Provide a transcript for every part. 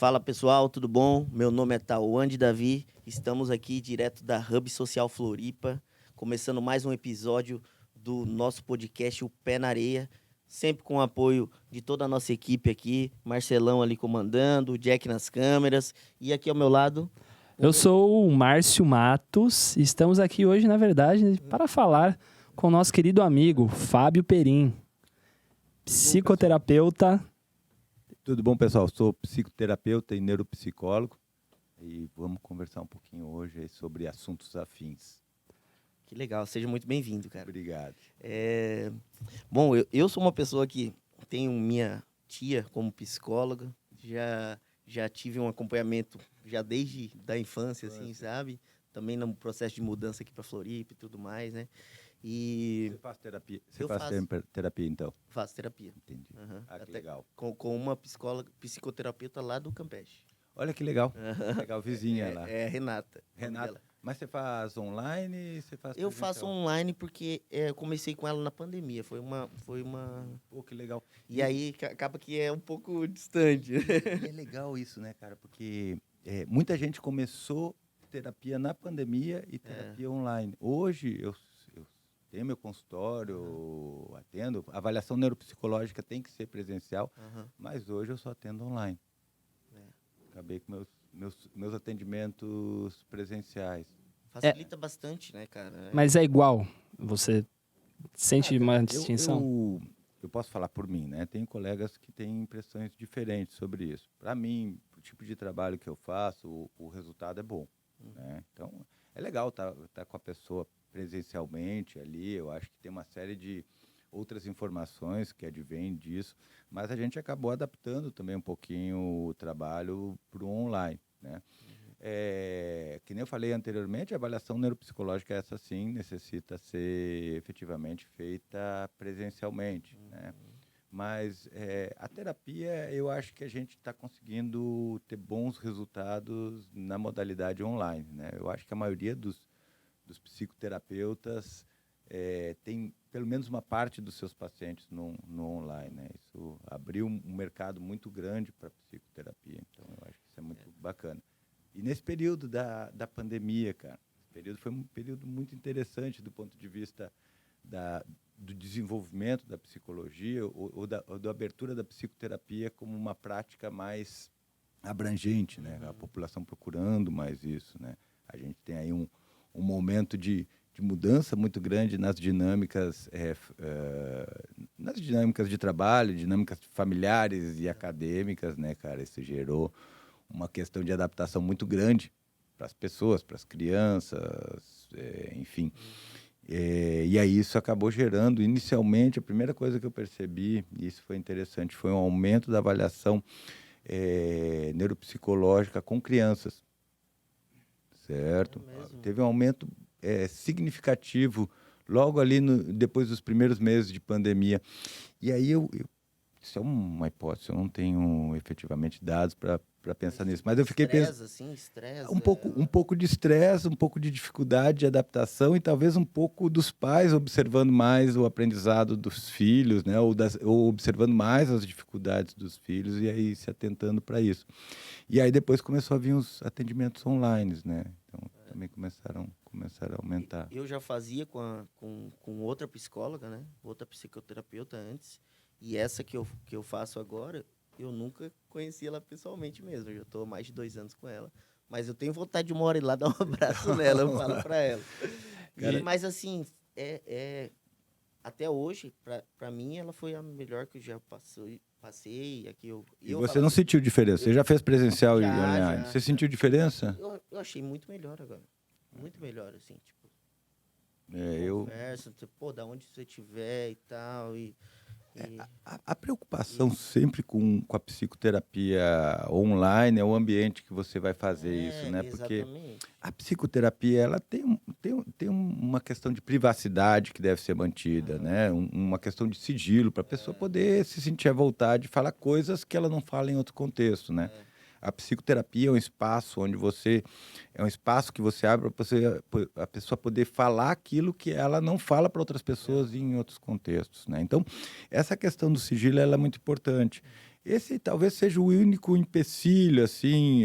Fala pessoal, tudo bom? Meu nome é Tauande Davi, estamos aqui direto da Hub Social Floripa, começando mais um episódio do nosso podcast O Pé na Areia, sempre com o apoio de toda a nossa equipe aqui, Marcelão ali comandando, o Jack nas câmeras, e aqui ao meu lado... Eu sou o Márcio Matos e estamos aqui hoje, na verdade, para falar com o nosso querido amigo Fábio Perim, psicoterapeuta. Tudo bom, pessoal? Sou psicoterapeuta e neuropsicólogo e vamos conversar um pouquinho hoje aí sobre assuntos afins. Que legal, seja muito bem-vindo, cara. Obrigado. Bom, eu sou uma pessoa que tenho minha tia como psicóloga, já tive um acompanhamento já desde da infância, assim, sabe? Também no processo de mudança aqui para Floripa e tudo mais, né? E Você faz terapia? Eu faço. Terapia, então? Faço terapia. Entendi. Uhum. Ah, que Até legal. com uma psicoterapeuta lá do Campeche. Olha que legal. Legal, vizinha lá. É Renata. o nome Renata, dela. mas você faz online? Você faz Eu faço presencial? online porque eu comecei com ela na pandemia. Foi uma... Pô, que legal. E aí acaba que é um pouco distante. E é legal isso, né, cara? Porque muita gente começou terapia na pandemia e terapia online. Hoje eu tenho meu consultório, atendo. A avaliação neuropsicológica tem que ser presencial, mas hoje eu só atendo online. Acabei com meus atendimentos presenciais. Facilita bastante, né, cara? Mas é igual? Você sente uma distinção? Eu posso falar por mim, né? Tem colegas que têm impressões diferentes sobre isso. Para mim, o tipo de trabalho que eu faço, o resultado é bom. Né? Então, é legal tá com a pessoa presencialmente ali. Eu acho que tem uma série de outras informações que advêm disso, mas a gente acabou adaptando também um pouquinho o trabalho para o online, né? Que nem eu falei anteriormente, a avaliação neuropsicológica, essa sim, necessita ser efetivamente feita presencialmente, né? Mas a terapia, eu acho que a gente está conseguindo ter bons resultados na modalidade online, né? Eu acho que a maioria dos psicoterapeutas tem pelo menos uma parte dos seus pacientes no online, né? Isso abriu um mercado muito grande para psicoterapia, então eu acho que isso é muito bacana. E nesse período da pandemia, cara, esse período foi um período muito interessante do ponto de vista do desenvolvimento da psicologia ou da abertura da psicoterapia como uma prática mais abrangente, né? A população procurando mais isso, né? A gente tem aí um momento de mudança muito grande nas dinâmicas de trabalho, dinâmicas familiares e acadêmicas, né, cara? Isso gerou uma questão de adaptação muito grande para as pessoas, para as crianças, enfim. E aí isso acabou gerando, inicialmente, a primeira coisa que eu percebi, e isso foi interessante, foi um aumento da avaliação neuropsicológica com crianças. Certo? Teve um aumento significativo logo ali depois dos primeiros meses de pandemia. E aí isso é uma hipótese, eu não tenho efetivamente dados para pensar nisso, mas eu fiquei pensando um pouco de estresse, um pouco de dificuldade de adaptação e talvez um pouco dos pais observando mais o aprendizado dos filhos, né, ou observando mais as dificuldades dos filhos e aí se atentando para isso. E aí depois começou a vir os atendimentos online, né? Então também começaram a aumentar. Eu já fazia com outra psicóloga, né? Outra psicoterapeuta antes. E essa que eu faço agora, eu nunca conheci ela pessoalmente mesmo. Eu já estou há mais de 2 anos com ela. Mas eu tenho vontade de uma hora ir lá dar um abraço nela, eu falo para ela. Mas assim, até hoje, para mim, ela foi a melhor que eu já passei. Aqui e você não sentiu diferença? Você já fez presencial e online? Você sentiu diferença? Eu achei muito melhor agora. Muito melhor, assim, tipo... Conversa, da onde você estiver e tal, A preocupação sempre com a psicoterapia online é o ambiente que você vai fazer isso, né? Porque a psicoterapia ela tem uma questão de privacidade que deve ser mantida, né? Uma questão de sigilo para a pessoa poder se sentir à vontade de falar coisas que ela não fala em outro contexto, né? A psicoterapia é um espaço onde é um espaço que você abre para a pessoa poder falar aquilo que ela não fala para outras pessoas em outros contextos, né? Então, essa questão do sigilo ela é muito importante. Esse talvez seja o único empecilho, assim,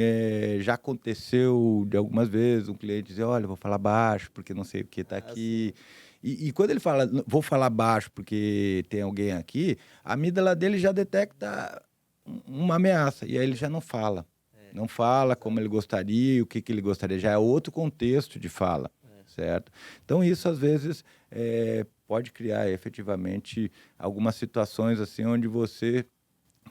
já aconteceu de algumas vezes um cliente dizer, olha, vou falar baixo porque não sei o que está aqui. E quando ele fala, vou falar baixo porque tem alguém aqui, a amígdala dele já detecta uma ameaça e aí ele já não fala. Não fala como ele gostaria, o que ele gostaria, já é outro contexto de fala, certo? Então isso às vezes pode criar efetivamente algumas situações assim onde você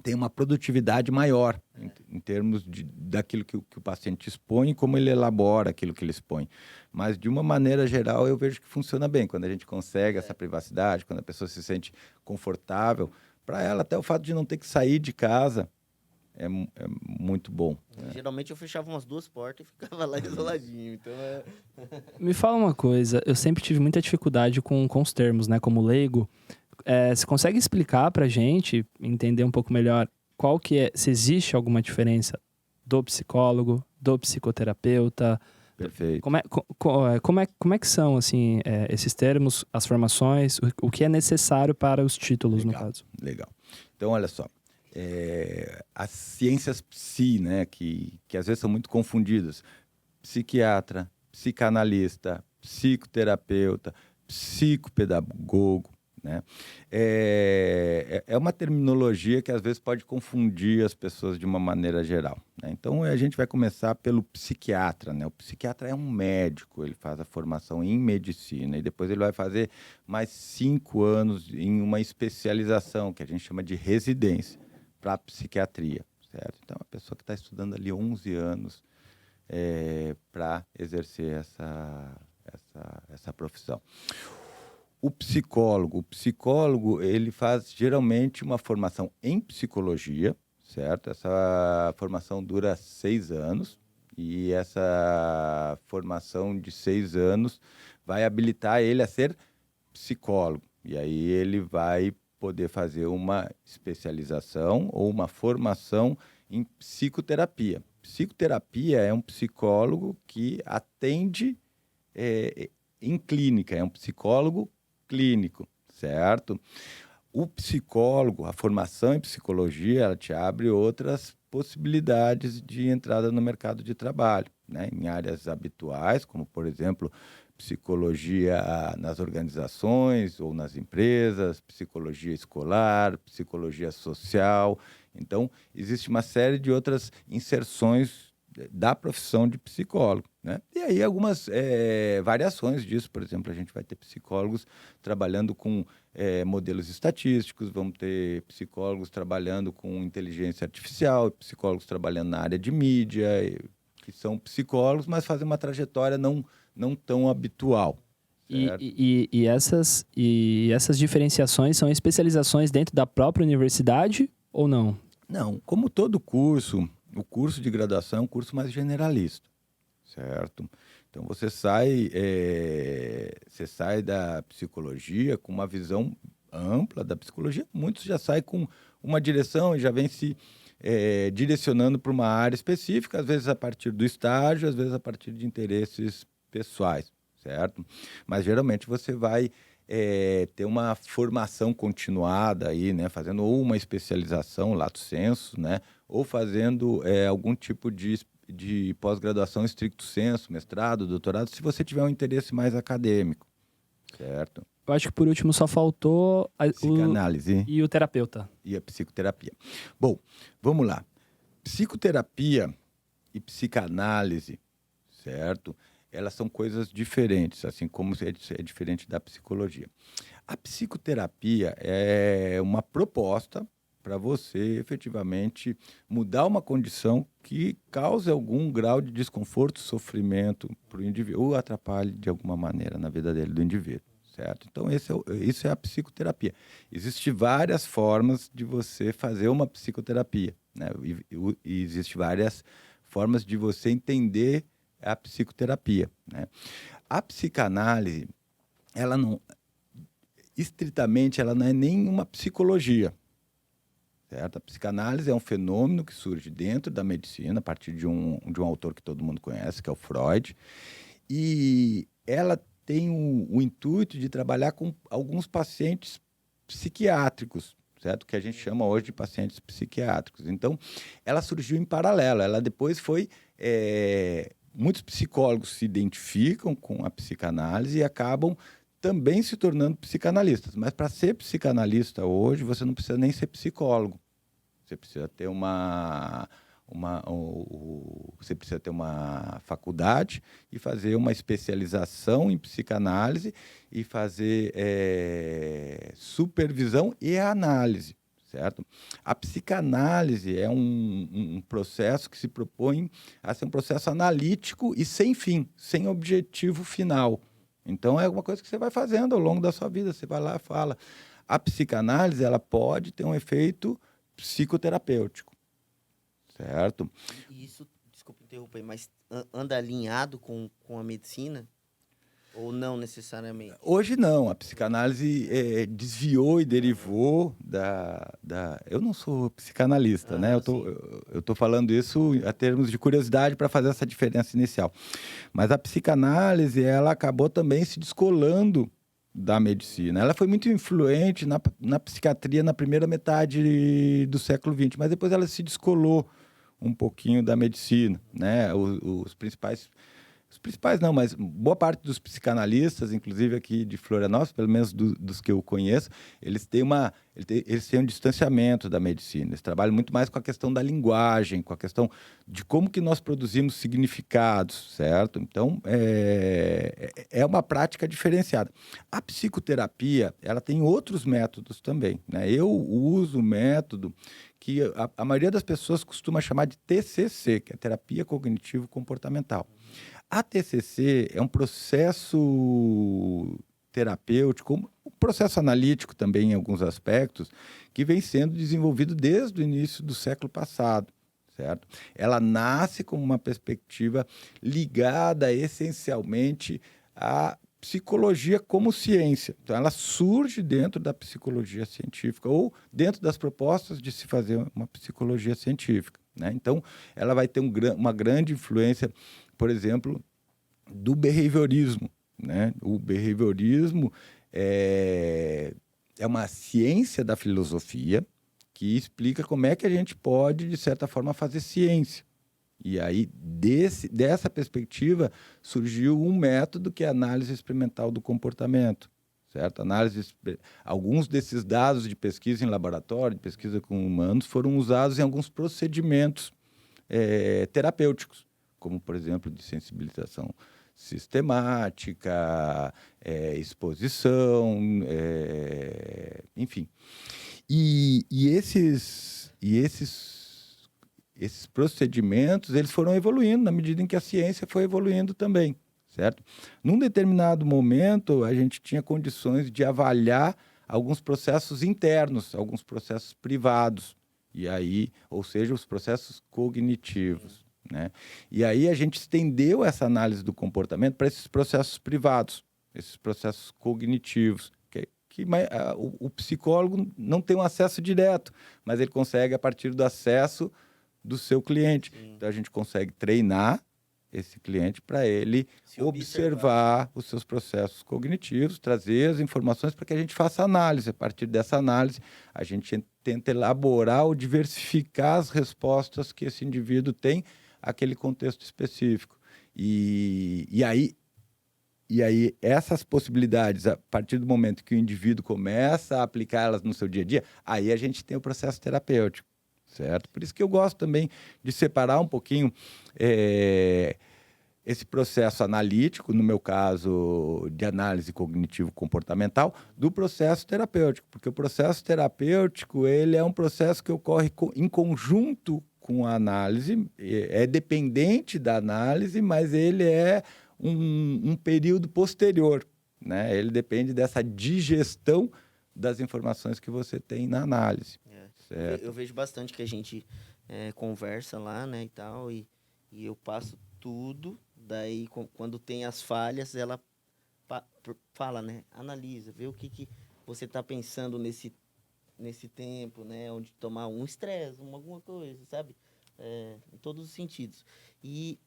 tem uma produtividade maior em termos daquilo que o paciente expõe e como ele elabora aquilo que ele expõe. Mas, de uma maneira geral, eu vejo que funciona bem. Quando a gente consegue essa privacidade, quando a pessoa se sente confortável, para ela, até o fato de não ter que sair de casa é muito bom. Geralmente eu fechava umas 2 portas e ficava lá isoladinho. Então Me fala uma coisa, eu sempre tive muita dificuldade com os termos, né? Como leigo. Você consegue explicar pra gente, entender um pouco melhor, qual que é, se existe alguma diferença do psicólogo, do psicoterapeuta? Perfeito. Como é que são, assim, esses termos, as formações, o que é necessário para os títulos, no caso? Legal. Então, olha só, as ciências psi, né, que às vezes são muito confundidas, psiquiatra, psicanalista, psicoterapeuta, psicopedagogo, né? É uma terminologia que às vezes pode confundir as pessoas de uma maneira geral, né? Então a gente vai começar pelo psiquiatra, né? O psiquiatra é um médico, ele faz a formação em medicina e depois ele vai fazer mais 5 anos em uma especialização que a gente chama de residência para psiquiatria, certo? Então a pessoa que está estudando ali 11 anos para exercer essa profissão. O psicólogo, ele faz geralmente uma formação em psicologia, certo? Essa formação dura 6 anos e essa formação de 6 anos vai habilitar ele a ser psicólogo. E aí ele vai poder fazer uma especialização ou uma formação em psicoterapia. Psicoterapia é um psicólogo que atende em clínica, é um psicólogo clínico, certo? O psicólogo, a formação em psicologia, ela te abre outras possibilidades de entrada no mercado de trabalho, né? Em áreas habituais, como, por exemplo, psicologia nas organizações ou nas empresas, psicologia escolar, psicologia social. Então, existe uma série de outras inserções da profissão de psicólogo, né? E aí algumas variações disso, por exemplo, a gente vai ter psicólogos trabalhando com modelos estatísticos, vamos ter psicólogos trabalhando com inteligência artificial, psicólogos trabalhando na área de mídia, que são psicólogos, mas fazem uma trajetória não tão habitual. E essas diferenciações são especializações dentro da própria universidade ou não? Não, como todo curso, o curso de graduação é um curso mais generalista, certo? Então você sai da psicologia com uma visão ampla da psicologia. Muitos já saem com uma direção e já vem se direcionando para uma área específica, às vezes a partir do estágio, às vezes a partir de interesses pessoais, certo? Mas geralmente você vai ter uma formação continuada aí, né? Fazendo ou uma especialização, lato sensu, né? Ou fazendo algum tipo de pós-graduação stricto sensu, mestrado, doutorado, se você tiver um interesse mais acadêmico, certo? Eu acho que por último só faltou psicanálise e o terapeuta. E a psicoterapia. Bom, vamos lá. Psicoterapia e psicanálise, certo? Elas são coisas diferentes, assim como é diferente da psicologia. A psicoterapia é uma proposta para você efetivamente mudar uma condição que cause algum grau de desconforto, sofrimento para o indivíduo, ou atrapalhe de alguma maneira na vida dele, do indivíduo, certo? Então, isso é a psicoterapia. Existem várias formas de você fazer uma psicoterapia, né? E existem várias formas de você entender a psicoterapia, né? A psicanálise, estritamente, ela não é nem uma psicologia, certo? A psicanálise é um fenômeno que surge dentro da medicina, a partir de um autor que todo mundo conhece, que é o Freud, e ela tem o intuito de trabalhar com alguns pacientes psiquiátricos, certo? Que a gente chama hoje de pacientes psiquiátricos. Então, ela surgiu em paralelo. Ela depois foi... muitos psicólogos se identificam com a psicanálise e acabam também se tornando psicanalistas. Mas para ser psicanalista hoje, você não precisa nem ser psicólogo. Você precisa ter você precisa ter uma faculdade e fazer uma especialização em psicanálise e fazer supervisão e análise, certo? A psicanálise é um processo que se propõe a ser um processo analítico e sem fim, sem objetivo final. Então, é uma coisa que você vai fazendo ao longo da sua vida, você vai lá e fala. A psicanálise, ela pode ter um efeito psicoterapêutico, certo? E isso, desculpa interromper, mas anda alinhado com a medicina? Ou não necessariamente? Hoje não, a psicanálise desviou e derivou Eu não sou psicanalista, né? Eu tô falando isso a termos de curiosidade para fazer essa diferença inicial. Mas a psicanálise, ela acabou também se descolando da medicina. Ela foi muito influente na psiquiatria na primeira metade do século XX, mas depois ela se descolou um pouquinho da medicina, né? Os principais não, mas boa parte dos psicanalistas, inclusive aqui de Florianópolis, pelo menos dos que eu conheço, eles têm um distanciamento da medicina. Eles trabalham muito mais com a questão da linguagem, com a questão de como que nós produzimos significados, certo? Então, é uma prática diferenciada. A psicoterapia, ela tem outros métodos também, né? Eu uso o método que a maioria das pessoas costuma chamar de TCC, que é Terapia Cognitivo-Comportamental. A TCC é um processo terapêutico, um processo analítico também em alguns aspectos, que vem sendo desenvolvido desde o início do século passado, certo? Ela nasce como uma perspectiva ligada essencialmente à psicologia como ciência. Então, ela surge dentro da psicologia científica ou dentro das propostas de se fazer uma psicologia científica, né? Então, ela vai ter uma grande influência, por exemplo, do behaviorismo, né? O behaviorismo é uma ciência da filosofia que explica como é que a gente pode, de certa forma, fazer ciência. E aí, dessa perspectiva, surgiu um método que é a análise experimental do comportamento, certo? Alguns desses dados de pesquisa em laboratório, de pesquisa com humanos, foram usados em alguns procedimentos terapêuticos, como, por exemplo, de sensibilização sistemática, exposição, enfim. E esses procedimentos, eles foram evoluindo na medida em que a ciência foi evoluindo também, certo? Num determinado momento, a gente tinha condições de avaliar alguns processos internos, alguns processos privados, e aí, ou seja, os processos cognitivos, né? E aí a gente estendeu essa análise do comportamento para esses processos privados, esses processos cognitivos, o psicólogo não tem um acesso direto, mas ele consegue a partir do acesso do seu cliente. Sim. Então, a gente consegue treinar esse cliente para ele observar os seus processos cognitivos, trazer as informações para que a gente faça análise. A partir dessa análise, a gente tenta elaborar ou diversificar as respostas que esse indivíduo tem àquele contexto específico. E aí, essas possibilidades, a partir do momento que o indivíduo começa a aplicá-las no seu dia a dia, aí a gente tem o processo terapêutico, certo? Por isso que eu gosto também de separar um pouquinho esse processo analítico, no meu caso, de análise cognitivo-comportamental, do processo terapêutico, porque o processo terapêutico, ele é um processo que ocorre em conjunto com a análise, é dependente da análise, mas ele é um período posterior, né? Ele depende dessa digestão das informações que você tem na análise. Eu vejo bastante que a gente conversa lá, né, e tal, e eu passo tudo, daí quando tem as falhas, ela fala, né, analisa, vê o que você está pensando nesse tempo, né, onde tomar um estresse, alguma coisa, sabe? Em todos os sentidos. E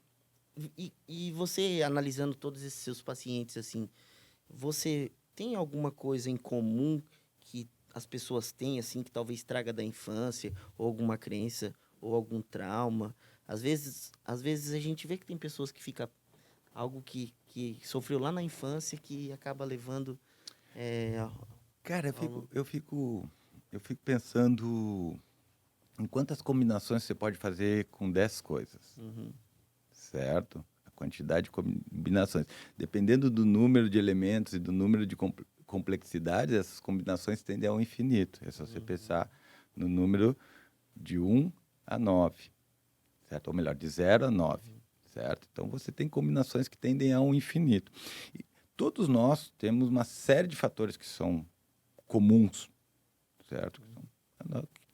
você, analisando todos esses seus pacientes, assim, você tem alguma coisa em comum que as pessoas têm, assim, que talvez traga da infância, ou alguma crença, ou algum trauma. Às vezes a gente vê que tem pessoas que fica algo que sofreu lá na infância que acaba levando ao Cara, ao longo. eu fico pensando em quantas combinações você pode fazer com 10 coisas, Uhum, certo? A quantidade de combinações. Dependendo do número de elementos e do número de complexidades, essas combinações tendem ao infinito. É só você pensar no número de 1 a 9, certo? Ou melhor, de 0 a 9, certo? Então, você tem combinações que tendem ao infinito. E todos nós temos uma série de fatores que são comuns, certo?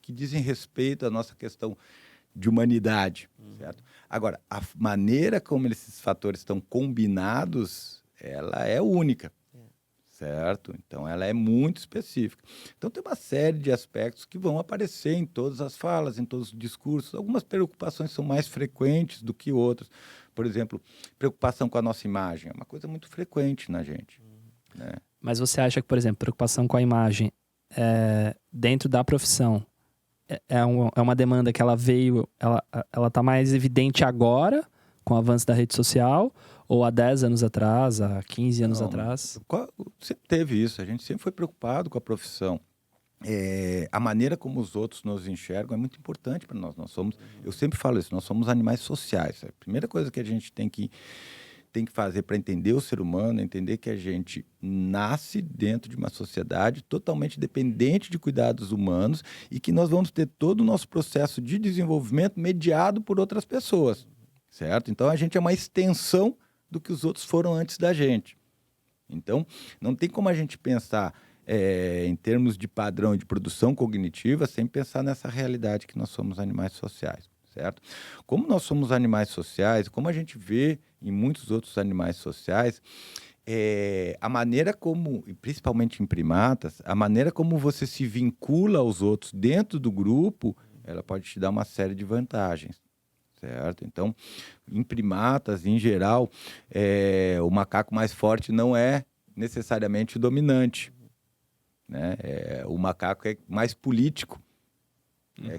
Que dizem respeito à nossa questão de humanidade, certo? Agora, a maneira como esses fatores estão combinados, ela é única, certo? Então, ela é muito específica. Então, tem uma série de aspectos que vão aparecer em todas as falas, em todos os discursos. Algumas preocupações são mais frequentes do que outras. Por exemplo, preocupação com a nossa imagem é uma coisa muito frequente na gente, né? Mas você acha que, por exemplo, preocupação com a imagem dentro da profissão é uma demanda que ela veio, ela tá mais evidente agora, com o avanço da rede social, ou há 10 anos atrás, há 15 anos Não, atrás? sempre teve isso. A gente sempre foi preocupado com a profissão. A maneira como os outros nos enxergam é muito importante para nós. Eu sempre falo isso, nós somos animais sociais. A primeira coisa que a gente tem que fazer para entender o ser humano, é entender que a gente nasce dentro de uma sociedade totalmente dependente de cuidados humanos e que nós vamos ter todo o nosso processo de desenvolvimento mediado por outras pessoas, certo? Então, a gente é uma extensão do que os outros foram antes da gente. Então, não tem como a gente pensar em termos de padrão de produção cognitiva sem pensar nessa realidade que nós somos animais sociais, certo? Como nós somos animais sociais, como a gente vê em muitos outros animais sociais, a maneira como, e principalmente em primatas, a maneira como você se vincula aos outros dentro do grupo, ela pode te dar uma série de vantagens, certo? Então, em primatas, em geral, o macaco mais forte não é necessariamente o dominante, né? O macaco é mais político,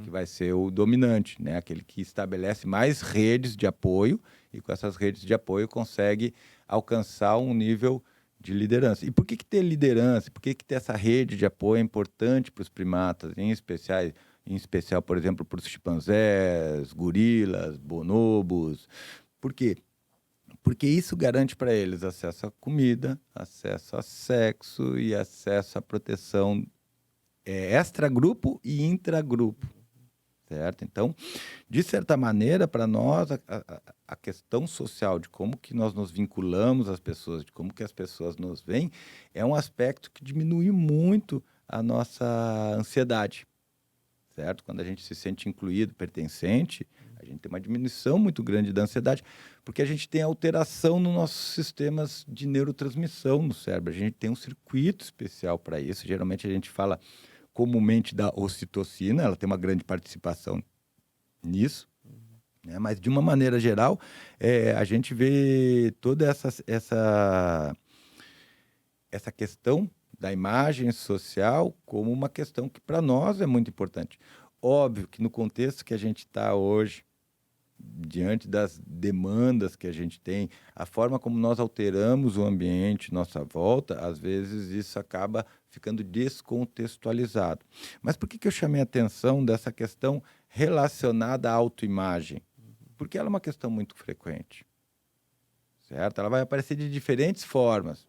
que vai ser o dominante, né? Aquele que estabelece mais redes de apoio e com essas redes de apoio consegue alcançar um nível de liderança. E por que ter liderança? Por que ter essa rede de apoio é importante para os primatas, em especial, por exemplo, para os chimpanzés, gorilas, bonobos? Por quê? Porque isso garante para eles acesso à comida, acesso a sexo e acesso à proteção extragrupo e intragrupo, certo? Então, de certa maneira, para nós, a questão social de como que nós nos vinculamos às pessoas, de como que as pessoas nos veem, é um aspecto que diminui muito a nossa ansiedade, certo? Quando a gente se sente incluído, pertencente, a gente tem uma diminuição muito grande da ansiedade, porque a gente tem alteração nos nossos sistemas de neurotransmissão no cérebro. A gente tem um circuito especial para isso. Geralmente a gente fala comumente da ocitocina, ela tem uma grande participação nisso, né? Mas de uma maneira geral, a gente vê toda essa questão da imagem social como uma questão que para nós é muito importante. Óbvio que no contexto que a gente está hoje, diante das demandas que a gente tem, a forma como nós alteramos o ambiente, nossa volta, às vezes isso acaba ficando descontextualizado. Mas por que eu chamei a atenção dessa questão relacionada à autoimagem? Porque ela é uma questão muito frequente, certo? Ela vai aparecer de diferentes formas.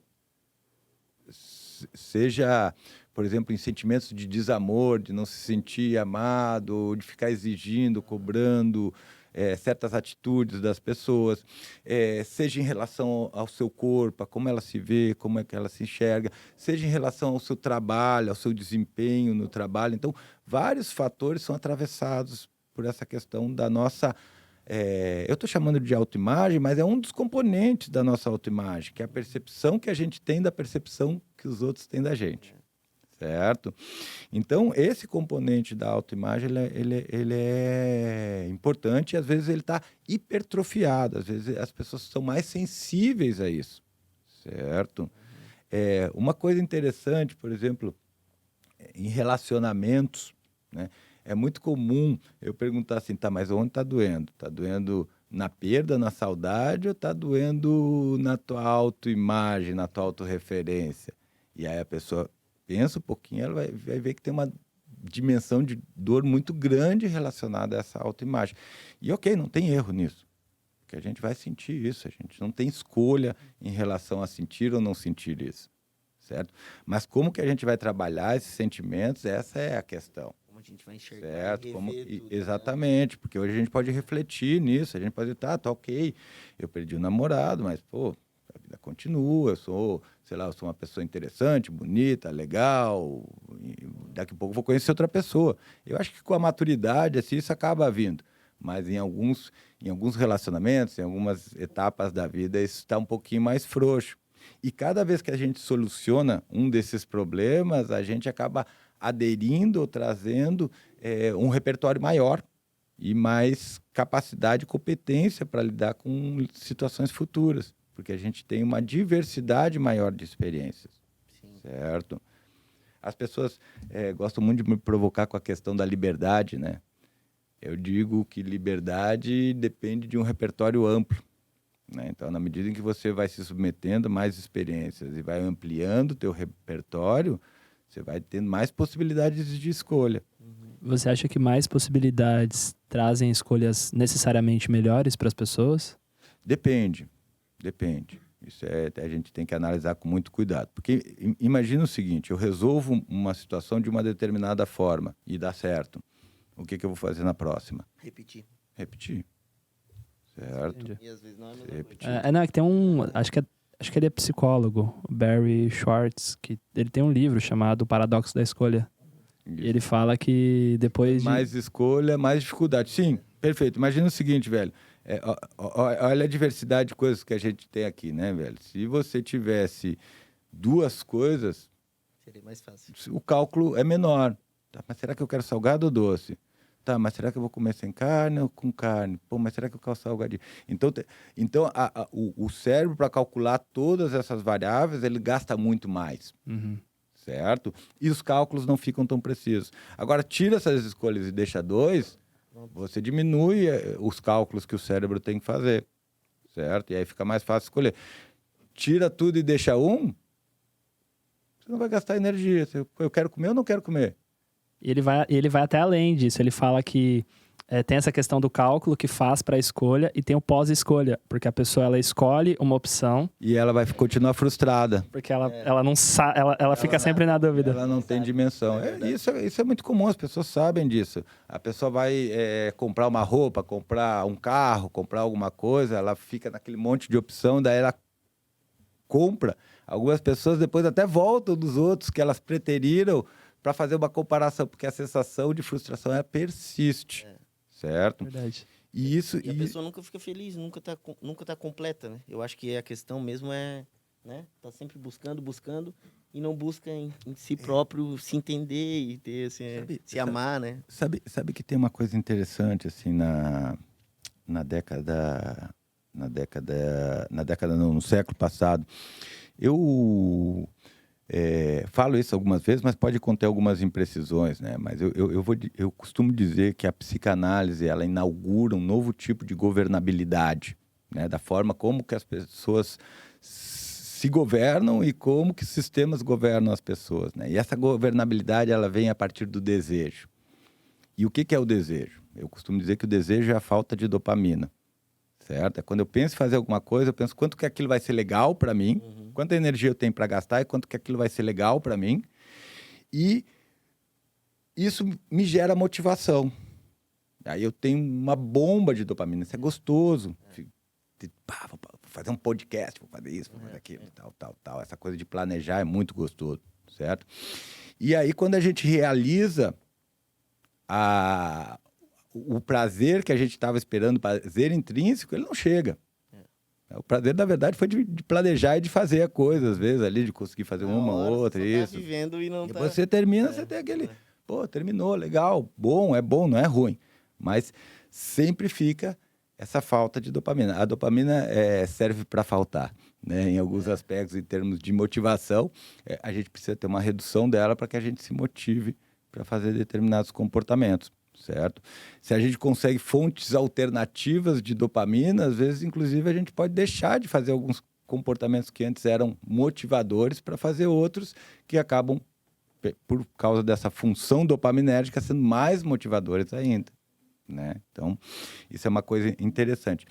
Seja, por exemplo, em sentimentos de desamor, de não se sentir amado, de ficar exigindo, cobrando certas atitudes das pessoas, seja em relação ao seu corpo, a como ela se vê, como é que ela se enxerga, seja em relação ao seu trabalho, ao seu desempenho no trabalho. Então, vários fatores são atravessados por essa questão da nossa... eu estou chamando de autoimagem, mas é um dos componentes da nossa autoimagem, que é a percepção que a gente tem da percepção que os outros têm da gente, certo? Então, esse componente da autoimagem, ele é importante e, às vezes, ele está hipertrofiado. Às vezes, as pessoas são mais sensíveis a isso, certo? Uma coisa interessante, por exemplo, em relacionamentos, né? É muito comum eu perguntar assim, tá, mas onde está doendo? Está doendo na perda, na saudade, ou está doendo na tua autoimagem, na tua autorreferência? E aí a pessoa pensa um pouquinho, ela vai ver que tem uma dimensão de dor muito grande relacionada a essa autoimagem. E ok, não tem erro nisso, porque a gente vai sentir isso, a gente não tem escolha em relação a sentir ou não sentir isso, certo? Mas como que a gente vai trabalhar esses sentimentos, essa é a questão. Como a gente vai enxergar Certo, e rever tudo, exatamente, né? Porque hoje a gente pode refletir nisso, a gente pode dizer, tá ok, eu perdi o namorado, mas, pô, a vida continua, eu sou, sei lá, eu sou uma pessoa interessante, bonita, legal, daqui a pouco eu vou conhecer outra pessoa. Eu acho que com a maturidade, assim, isso acaba vindo, mas em alguns relacionamentos, em algumas etapas da vida, isso está um pouquinho mais frouxo. E cada vez que a gente soluciona um desses problemas, a gente acaba aderindo ou trazendo um repertório maior e mais capacidade e competência para lidar com situações futuras, porque a gente tem uma diversidade maior de experiências. Sim. Certo? As pessoas gostam muito de me provocar com a questão da liberdade, né? Eu digo que liberdade depende de um repertório amplo, né? Então, na medida em que você vai se submetendo a mais experiências e vai ampliando o teu repertório, você vai tendo mais possibilidades de escolha. Você acha que mais possibilidades trazem escolhas necessariamente melhores para as pessoas? Depende. Isso a gente tem que analisar com muito cuidado. Porque imagina o seguinte, eu resolvo uma situação de uma determinada forma e dá certo. O que eu vou fazer na próxima? Repetir. Certo? Entendi. E às vezes não é a mesma coisa. Não, é que tem acho que ele é psicólogo, Barry Schwartz, que ele tem um livro chamado O Paradoxo da Escolha. Isso. E ele fala que depois mais escolha, mais dificuldade. Sim, perfeito. Imagina o seguinte, velho. Olha a diversidade de coisas que a gente tem aqui, né, velho? Se você tivesse duas coisas, seria mais fácil. O cálculo é menor. Tá, mas será que eu quero salgado ou doce? Tá, mas será que eu vou comer sem carne ou com carne? Pô, mas será que eu quero salgadinho? Então o cérebro, para calcular todas essas variáveis, ele gasta muito mais. Uhum. Certo? E os cálculos não ficam tão precisos. Agora, tira essas escolhas e deixa dois, você diminui os cálculos que o cérebro tem que fazer. Certo? E aí fica mais fácil escolher. Tira tudo e deixa um, você não vai gastar energia. Eu quero comer ou não quero comer? E ele vai até além disso. Ele fala que tem essa questão do cálculo que faz para a escolha e tem o pós-escolha, porque a pessoa ela escolhe uma opção e ela vai continuar frustrada, porque ela não sabe, ela fica sempre na dúvida. Ela não tem dimensão. Isso é muito comum, as pessoas sabem disso. A pessoa vai comprar uma roupa, comprar um carro, comprar alguma coisa, ela fica naquele monte de opção, daí ela compra. Algumas pessoas depois até voltam dos outros que elas preteriram para fazer uma comparação, porque a sensação de frustração persiste. Certo? Verdade. E a pessoa nunca fica feliz, nunca tá completa, né? Eu acho que a questão mesmo né? Tá sempre buscando e não busca em si próprio se entender e ter, assim, se amar, né? Sabe que tem uma coisa interessante, assim, no século passado. Eu falo isso algumas vezes, mas pode conter algumas imprecisões, né? Mas eu costumo dizer que a psicanálise ela inaugura um novo tipo de governabilidade, né? Da forma como que as pessoas se governam e como que sistemas governam as pessoas, né? E essa governabilidade ela vem a partir do desejo. E o que é o desejo? Eu costumo dizer que o desejo é a falta de dopamina. Certo? É quando eu penso em fazer alguma coisa, eu penso quanto que aquilo vai ser legal para mim, quanta energia eu tenho para gastar e quanto que aquilo vai ser legal para mim. E isso me gera motivação. Aí eu tenho uma bomba de dopamina, isso é gostoso. Vou fazer um podcast, vou fazer isso, vou fazer aquilo, tal. Essa coisa de planejar é muito gostoso, certo? E aí quando a gente realiza o prazer que a gente estava esperando, prazer intrínseco, ele não chega. O prazer, na verdade, foi de planejar e de fazer a coisa, às vezes, ali, de conseguir fazer uma ou outra, isso. Tá vivendo e não e você termina, você tem aquele... Pô, terminou, legal, bom, não é ruim. Mas sempre fica essa falta de dopamina. A dopamina serve para faltar, né? Em alguns aspectos, em termos de motivação, a gente precisa ter uma redução dela para que a gente se motive para fazer determinados comportamentos, certo? Se a gente consegue fontes alternativas de dopamina, às vezes, inclusive, a gente pode deixar de fazer alguns comportamentos que antes eram motivadores para fazer outros que acabam, por causa dessa função dopaminérgica, sendo mais motivadores ainda, né? Então, isso é uma coisa interessante.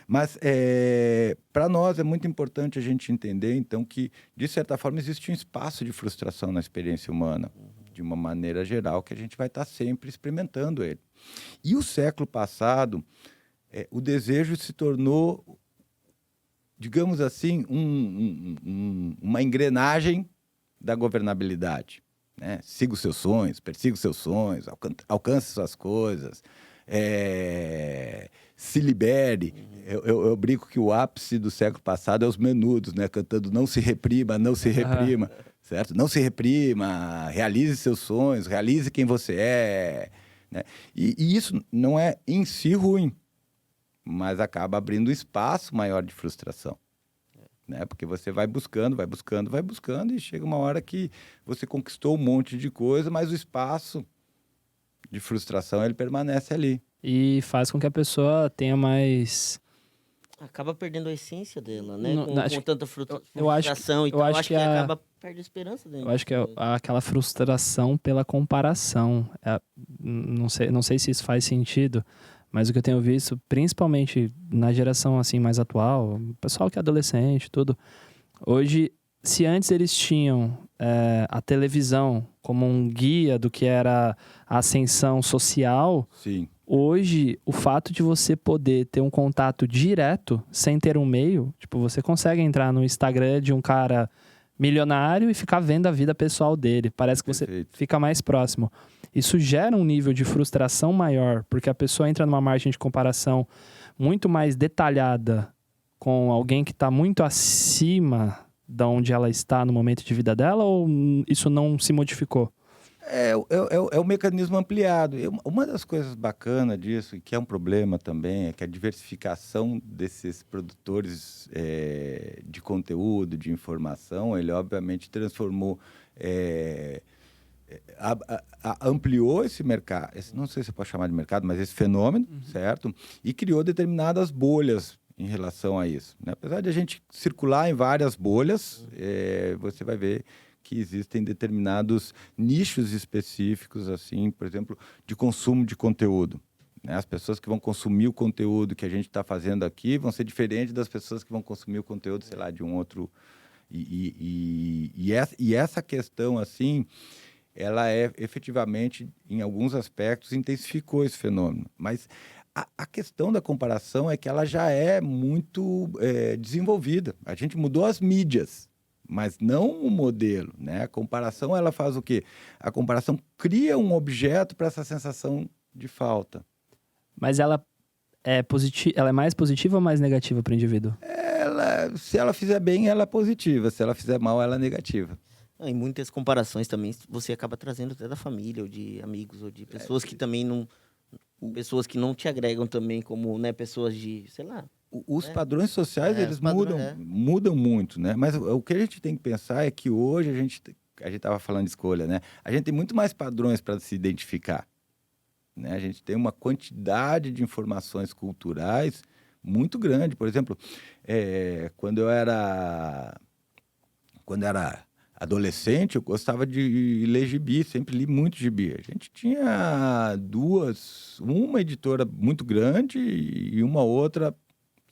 Mas, para nós, é muito importante a gente entender, então, que, de certa forma, existe um espaço de frustração na experiência humana, de uma maneira geral, que a gente vai estar sempre experimentando ele. E o século passado, o desejo se tornou, digamos assim, uma engrenagem da governabilidade, né? Siga os seus sonhos, persiga os seus sonhos, alcance suas coisas, se libere. Eu brinco que o ápice do século passado é os Menudos, né? Cantando não se reprima, não se reprima, certo? Não se reprima, realize seus sonhos, realize quem você é, né? E isso não é em si ruim, mas acaba abrindo espaço maior de frustração, né? Porque você vai buscando, e chega uma hora que você conquistou um monte de coisa, mas o espaço de frustração, ele permanece ali. E faz com que a pessoa tenha mais... Acaba perdendo a essência dela, né? Não, Com tanta eu acho frustração e eu tal. acho Acho que que a- acaba perdendo a esperança dele. Eu acho que é aquela frustração pela comparação. Não sei se isso faz sentido, mas o que eu tenho visto, principalmente na geração assim mais atual, o pessoal que é adolescente, tudo. Hoje, se antes eles tinham a televisão como um guia do que era a ascensão social, Sim. hoje o fato de você poder ter um contato direto sem ter um meio, tipo, você consegue entrar no Instagram de um cara milionário e ficar vendo a vida pessoal dele. Parece que você Perfeito. fica mais próximo. Isso gera um nível de frustração maior, porque a pessoa entra numa margem de comparação muito mais detalhada com alguém que está muito acima da onde ela está no momento de vida dela, ou isso não se modificou? É o mecanismo ampliado. Uma das coisas bacanas disso, e que é um problema também, é que a diversificação desses produtores de conteúdo, de informação, ele obviamente transformou, ampliou esse mercado, não sei se você pode chamar de mercado, mas esse fenômeno, certo? E criou determinadas bolhas em relação a isso, né? Apesar de a gente circular em várias bolhas, você vai ver que existem determinados nichos específicos, assim, por exemplo, de consumo de conteúdo, né? As pessoas que vão consumir o conteúdo que a gente está fazendo aqui vão ser diferentes das pessoas que vão consumir o conteúdo, sei lá, de um outro... E essa questão, assim, ela efetivamente, em alguns aspectos, intensificou esse fenômeno. Mas a questão da comparação é que ela já é muito desenvolvida. A gente mudou as mídias, mas não o modelo, né? A comparação, ela faz o quê? A comparação cria um objeto para essa sensação de falta. Mas ela é mais positiva ou mais negativa para o indivíduo? Se ela fizer bem, ela é positiva. Se ela fizer mal, ela é negativa. Em muitas comparações também, você acaba trazendo até da família, ou de amigos, ou de pessoas que também não... Pessoas que não te agregam também como, né, pessoas de, sei lá... Os padrões sociais, eles os padrões, mudam muito, né? Mas o que a gente tem que pensar é que hoje a gente estava falando de escolha, né? A gente tem muito mais padrões para se identificar, né? A gente tem uma quantidade de informações culturais muito grande. Por exemplo, quando eu era adolescente, eu gostava de ler gibi, sempre li muito gibi. A gente tinha uma editora muito grande e uma outra,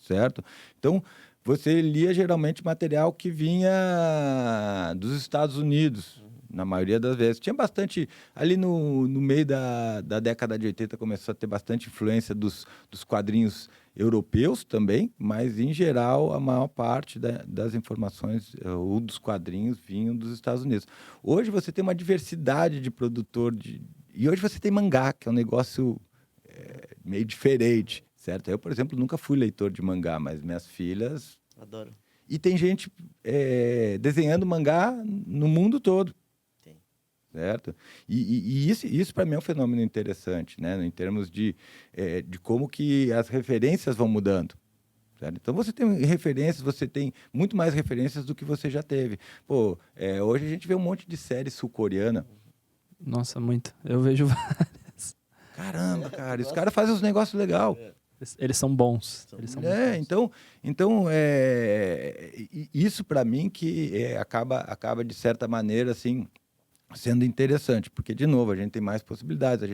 certo? Então, você lia geralmente material que vinha dos Estados Unidos, na maioria das vezes. Tinha bastante, ali no meio da década de 80, começou a ter bastante influência dos quadrinhos europeus também, mas, em geral, a maior parte das informações ou dos quadrinhos vinham dos Estados Unidos. Hoje você tem uma diversidade de produtor, e hoje você tem mangá, que é um negócio meio diferente, certo? Eu, por exemplo, nunca fui leitor de mangá, mas minhas filhas... Adoro. E tem gente desenhando mangá no mundo todo. Tem. certo? E isso para mim é um fenômeno interessante, né? Em termos de como que as referências vão mudando. Certo? Então você tem referências, você tem muito mais referências do que você já teve. Pô, hoje a gente vê um monte de série sul-coreana. Nossa, muito. Eu vejo várias. Caramba, cara, os caras fazem uns negócios legais. Eles são bons. Eles são muito bons. Então isso para mim que acaba de certa maneira assim sendo interessante, porque de novo a gente tem mais possibilidades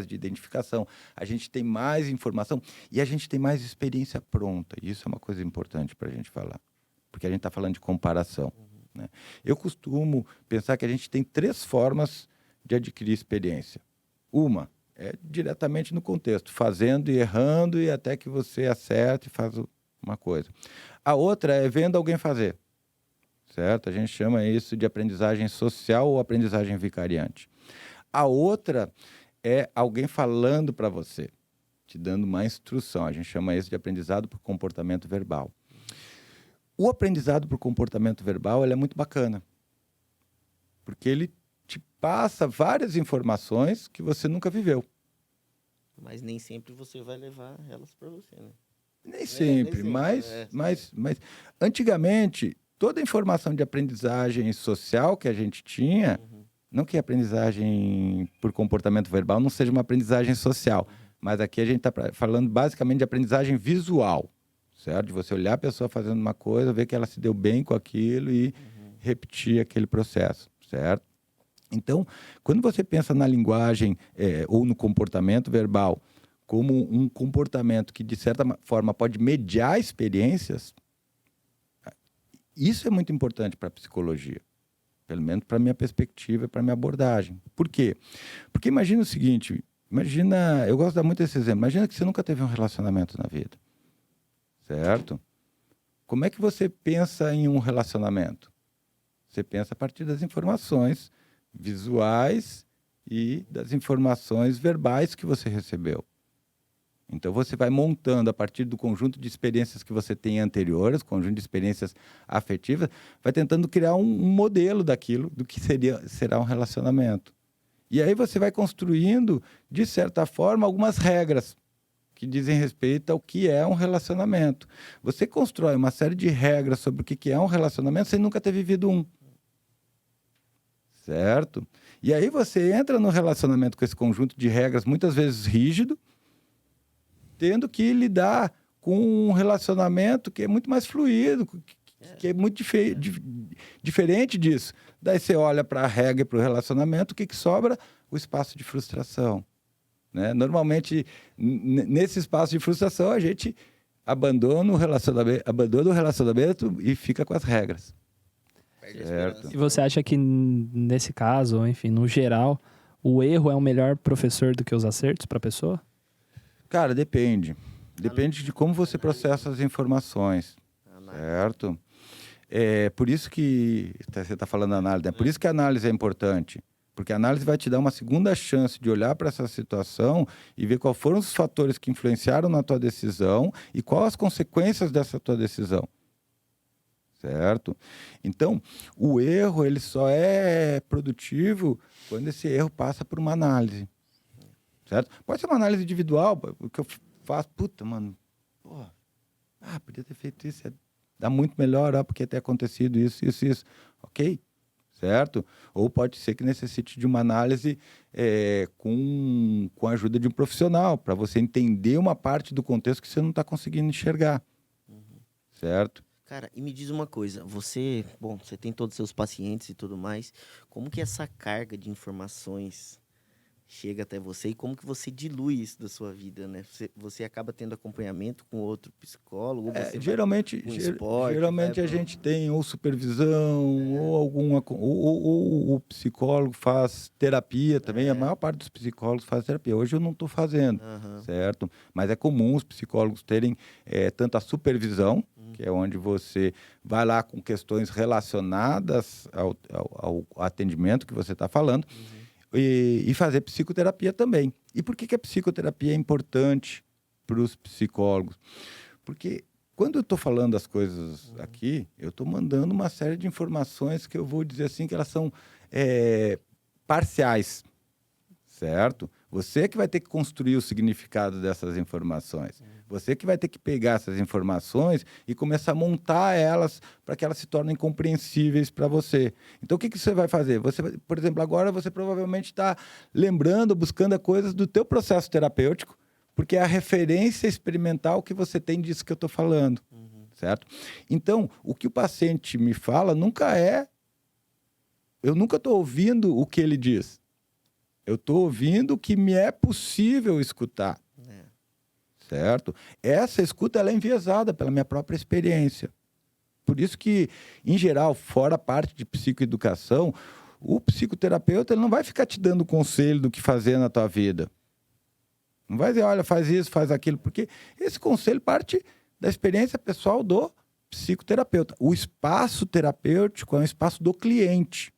de identificação, a gente tem mais informação e a gente tem mais experiência pronta. Isso é uma coisa importante para a gente falar, porque a gente está falando de comparação. Né? Eu costumo pensar que a gente tem 3 formas de adquirir experiência. Uma é diretamente no contexto, fazendo e errando e até que você acerte e faz uma coisa. A outra é vendo alguém fazer, certo? A gente chama isso de aprendizagem social ou aprendizagem vicariante. A outra é alguém falando para você, te dando uma instrução. A gente chama isso de aprendizado por comportamento verbal. O aprendizado por comportamento verbal ele é muito bacana, porque ele te passa várias informações que você nunca viveu. Mas nem sempre você vai levar elas para você, né? Nem sempre, mas antigamente, toda a informação de aprendizagem social que a gente tinha, não que a aprendizagem por comportamento verbal não seja uma aprendizagem social, mas aqui a gente está falando basicamente de aprendizagem visual, certo? De você olhar a pessoa fazendo uma coisa, ver que ela se deu bem com aquilo e repetir aquele processo, certo? Então, quando você pensa na linguagem ou no comportamento verbal como um comportamento que, de certa forma, pode mediar experiências, isso é muito importante para a psicologia, pelo menos para a minha perspectiva e para a minha abordagem. Por quê? Porque imagina o seguinte, eu gosto de dar muito esse exemplo, imagina que você nunca teve um relacionamento na vida, certo? Como é que você pensa em um relacionamento? Você pensa a partir das informações visuais e das informações verbais que você recebeu. Então, você vai montando a partir do conjunto de experiências que você tem anteriores, conjunto de experiências afetivas, vai tentando criar um modelo daquilo, do que será um relacionamento. E aí você vai construindo, de certa forma, algumas regras que dizem respeito ao que é um relacionamento. Você constrói uma série de regras sobre o que é um relacionamento sem nunca ter vivido um. Certo? E aí você entra no relacionamento com esse conjunto de regras, muitas vezes rígido, tendo que lidar com um relacionamento que é muito mais fluido, que é muito diferente disso. Daí você olha para a regra e para o relacionamento, o que sobra? O espaço de frustração. Né? Normalmente, nesse espaço de frustração, a gente abandona o relacionamento e fica com as regras. Certo. E você acha que nesse caso, ou enfim, no geral, o erro é o melhor professor do que os acertos para a pessoa? Cara, depende. Depende de como você processa as informações, certo? É por isso que você está falando da análise, né? Por isso que a análise é importante, porque a análise vai te dar uma segunda chance de olhar para essa situação e ver quais foram os fatores que influenciaram na tua decisão e quais as consequências dessa tua decisão. Certo? Então, o erro ele só é produtivo quando esse erro passa por uma análise. Certo? Pode ser uma análise individual, o que eu faço, podia ter feito isso, dá muito melhor, porque ter acontecido isso, ok? Certo? Ou pode ser que necessite de uma análise com a ajuda de um profissional, para você entender uma parte do contexto que você não está conseguindo enxergar. Certo? Cara, e me diz uma coisa, você tem todos os seus pacientes e tudo mais, como que essa carga de informações chega até você e como que você dilui isso da sua vida, né? Você acaba tendo acompanhamento com outro psicólogo? Você geralmente a gente tem ou supervisão, ou o psicólogo faz terapia também. A maior parte dos psicólogos faz terapia. Hoje eu não estou fazendo, certo? Mas é comum os psicólogos terem tanto a supervisão, que é onde você vai lá com questões relacionadas ao atendimento que você está falando, e fazer psicoterapia também. E por que a psicoterapia é importante para os psicólogos? Porque quando eu estou falando as coisas aqui, eu estou mandando uma série de informações que eu vou dizer assim que elas são parciais, certo? Você que vai ter que construir o significado dessas informações. Você que vai ter que pegar essas informações e começar a montar elas para que elas se tornem compreensíveis para você. Então, o que você vai fazer? Você, por exemplo, agora você provavelmente está lembrando, buscando coisas do teu processo terapêutico, porque é a referência experimental que você tem disso que eu estou falando, certo? Então, o que o paciente me fala nunca é... Eu nunca estou ouvindo o que ele diz. Eu estou ouvindo o que me é possível escutar. Certo? Essa escuta ela é enviesada pela minha própria experiência. Por isso que, em geral, fora a parte de psicoeducação, o psicoterapeuta ele não vai ficar te dando conselho do que fazer na tua vida. Não vai dizer, olha, faz isso, faz aquilo, porque esse conselho parte da experiência pessoal do psicoterapeuta. O espaço terapêutico é um espaço do cliente.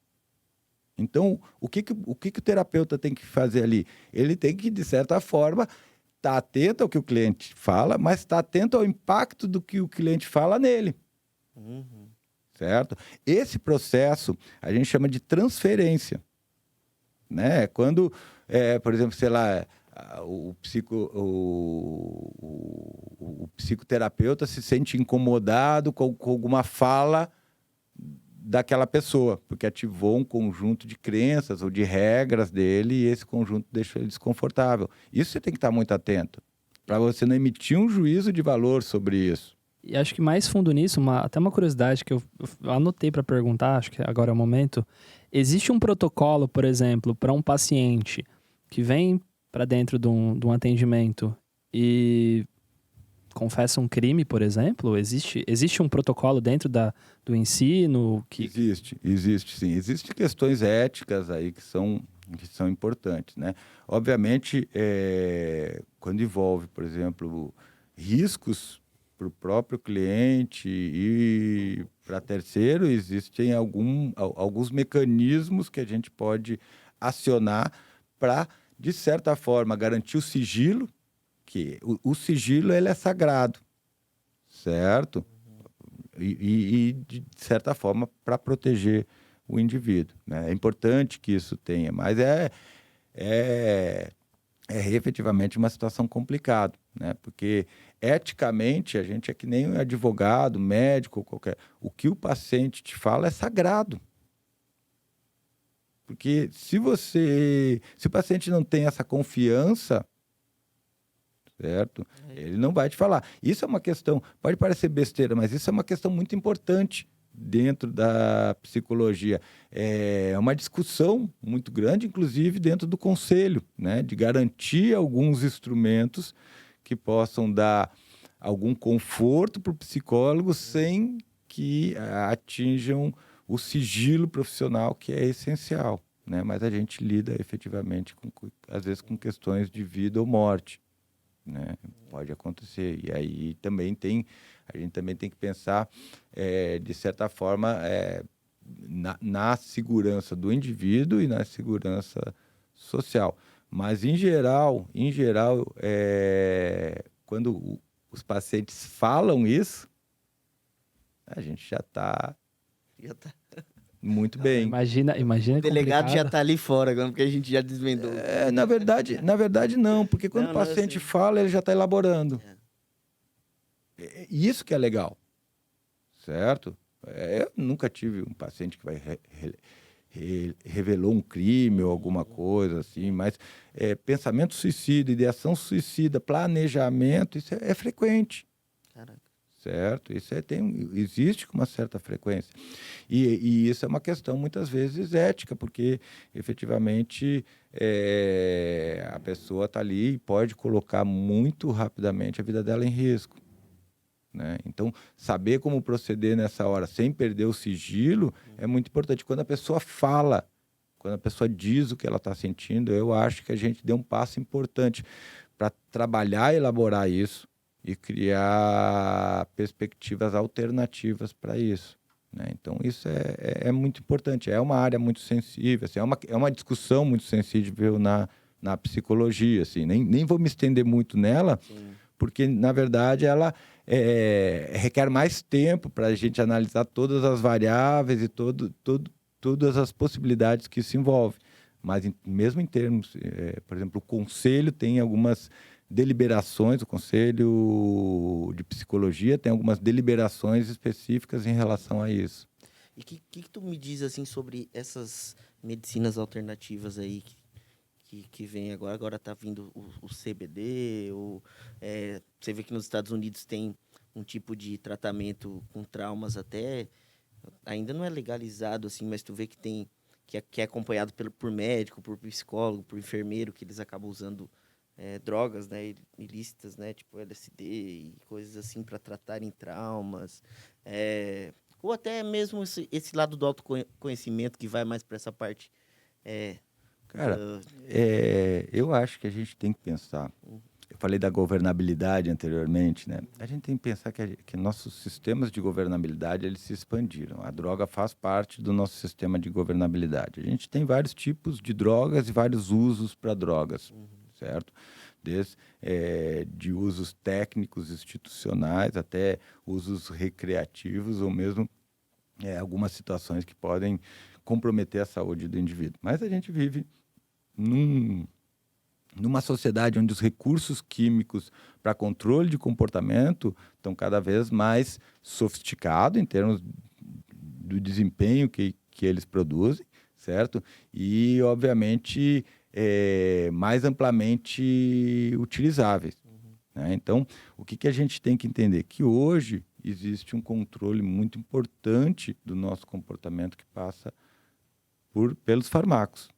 Então, o que o terapeuta tem que fazer ali? Ele tem que, de certa forma, estar atento ao que o cliente fala, mas estar atento ao impacto do que o cliente fala nele. Certo? Esse processo a gente chama de transferência. Né? Quando, por exemplo, sei lá, o psicoterapeuta se sente incomodado com alguma fala daquela pessoa, porque ativou um conjunto de crenças ou de regras dele e esse conjunto deixou ele desconfortável. Isso você tem que estar muito atento, para você não emitir um juízo de valor sobre isso. E acho que mais fundo nisso, até uma curiosidade que eu anotei para perguntar, acho que agora é o momento. Existe um protocolo, por exemplo, para um paciente que vem para dentro de um atendimento e confessa um crime, por exemplo? Existe um protocolo dentro do ensino? Existe sim. Existem questões éticas aí que são importantes, né? Obviamente, quando envolve, por exemplo, riscos para o próprio cliente e para terceiro, existem alguns mecanismos que a gente pode acionar para, de certa forma, garantir o sigilo, que o sigilo ele é sagrado, certo? E de certa forma, para proteger o indivíduo. Né? É importante que isso tenha, mas é efetivamente uma situação complicada, né? Porque eticamente a gente é que nem um advogado, médico, qualquer. O que o paciente te fala é sagrado. Porque se o paciente não tem essa confiança, certo? Ele não vai te falar. Isso é uma questão, pode parecer besteira, mas isso é uma questão muito importante dentro da psicologia. É uma discussão muito grande, inclusive dentro do conselho, né? De garantir alguns instrumentos que possam dar algum conforto para o psicólogo sem que atinjam o sigilo profissional, que é essencial, né? Mas a gente lida efetivamente, às vezes, com questões de vida ou morte. Né? Pode acontecer. E aí a gente também tem que pensar, de certa forma, na segurança do indivíduo e na segurança social. Mas, em geral, quando os pacientes falam isso, a gente já está muito bem. Imagina O delegado já está ali fora, porque a gente já desvendou. Na verdade não, porque quando o paciente fala, ele já está elaborando. Isso que é legal, certo? Eu nunca tive um paciente que revelou um crime ou alguma coisa assim, mas pensamento suicida, ideação suicida, planejamento, isso é frequente. Caraca. Certo? Isso existe com uma certa frequência. E isso é uma questão, muitas vezes, ética, porque, efetivamente, a pessoa está ali e pode colocar muito rapidamente a vida dela em risco. Né? Então, saber como proceder nessa hora, sem perder o sigilo, é muito importante. Quando a pessoa fala, quando a pessoa diz o que ela está sentindo, eu acho que a gente deu um passo importante para trabalhar e elaborar isso, e criar perspectivas alternativas para isso. Né? Então, isso é muito importante. É uma área muito sensível, assim, é uma discussão muito sensível na psicologia. Assim. Nem vou me estender muito nela, sim, porque, na verdade, ela requer mais tempo para a gente analisar todas as variáveis e todas as possibilidades que isso envolve. mas mesmo em termos, por exemplo, o conselho tem algumas deliberações, o Conselho de Psicologia tem algumas deliberações específicas em relação a isso. E que tu me diz, assim, sobre essas medicinas alternativas aí que vem agora? Agora tá vindo o CBD, você vê que nos Estados Unidos tem um tipo de tratamento com traumas até, ainda não é legalizado, assim, mas tu vê que é acompanhado por médico, por psicólogo, por enfermeiro, que eles acabam usando drogas, né, ilícitas, né, tipo LSD e coisas assim para tratarem traumas, ou até mesmo esse lado do autoconhecimento que vai mais para essa parte. Cara, eu acho que a gente tem que pensar. Eu falei da governabilidade anteriormente, né? A gente tem que pensar que nossos sistemas de governabilidade eles se expandiram. A droga faz parte do nosso sistema de governabilidade. A gente tem vários tipos de drogas e vários usos para drogas, certo? De usos técnicos, institucionais, até usos recreativos ou mesmo algumas situações que podem comprometer a saúde do indivíduo. Mas a gente vive numa sociedade onde os recursos químicos para controle de comportamento estão cada vez mais sofisticados em termos do desempenho que eles produzem, certo? E, obviamente, mais amplamente utilizáveis. Né? Então, o que a gente tem que entender? Que hoje existe um controle muito importante do nosso comportamento que passa pelos fármacos,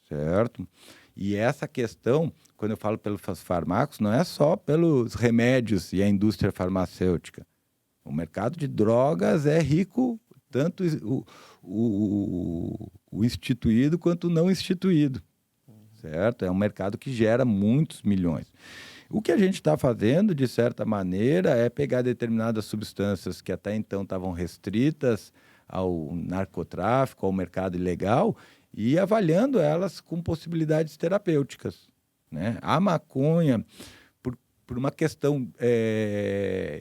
certo? E essa questão, quando eu falo pelos fármacos, não é só pelos remédios e a indústria farmacêutica. O mercado de drogas é rico, tanto o instituído quanto o não instituído, certo? É um mercado que gera muitos milhões. O que a gente está fazendo, de certa maneira, é pegar determinadas substâncias que até então estavam restritas ao narcotráfico, ao mercado ilegal, e avaliando elas com possibilidades terapêuticas. Né? A maconha, por uma questão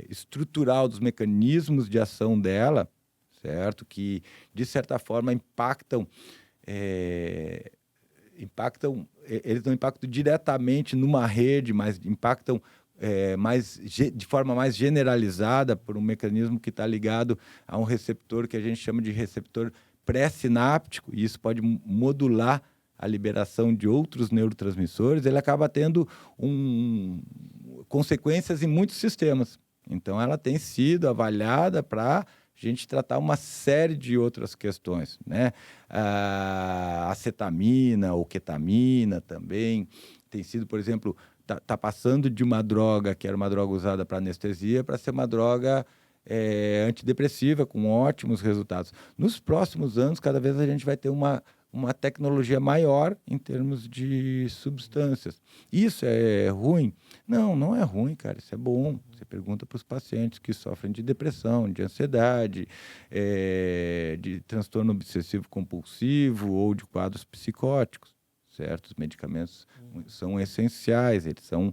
estrutural dos mecanismos de ação dela, certo? Que, de certa forma, eles não impactam diretamente numa rede, mas impactam de forma mais generalizada por um mecanismo que está ligado a um receptor que a gente chama de receptor pré-sináptico, e isso pode modular a liberação de outros neurotransmissores, ele acaba tendo consequências em muitos sistemas. Então, ela tem sido avaliada para a gente tratar uma série de outras questões, né? A acetamina ou ketamina também tem sido, por exemplo, tá passando de uma droga que era uma droga usada para anestesia para ser uma droga antidepressiva com ótimos resultados. Nos próximos anos, cada vez a gente vai ter uma tecnologia maior em termos de substâncias. Isso é ruim? Não, não é ruim, cara. Isso é bom. Você pergunta para os pacientes que sofrem de depressão, de ansiedade, de transtorno obsessivo-compulsivo ou de quadros psicóticos, certo? Os medicamentos são essenciais, eles são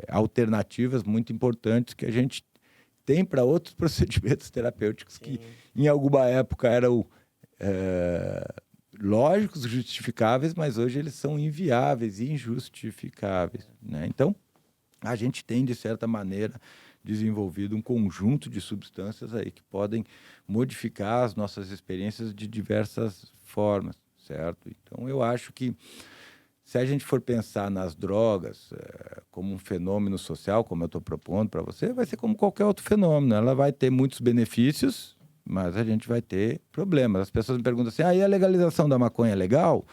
alternativas muito importantes que a gente tem para outros procedimentos terapêuticos que em alguma época eram lógicos, justificáveis, mas hoje eles são inviáveis e injustificáveis. Né? Então, a gente tem, de certa maneira, desenvolvido um conjunto de substâncias aí que podem modificar as nossas experiências de diversas formas, certo? Então, eu acho que se a gente for pensar nas drogas como um fenômeno social, como eu estou propondo para você, vai ser como qualquer outro fenômeno. Ela vai ter muitos benefícios, mas a gente vai ter problemas. As pessoas me perguntam assim, e a legalização da maconha é legal?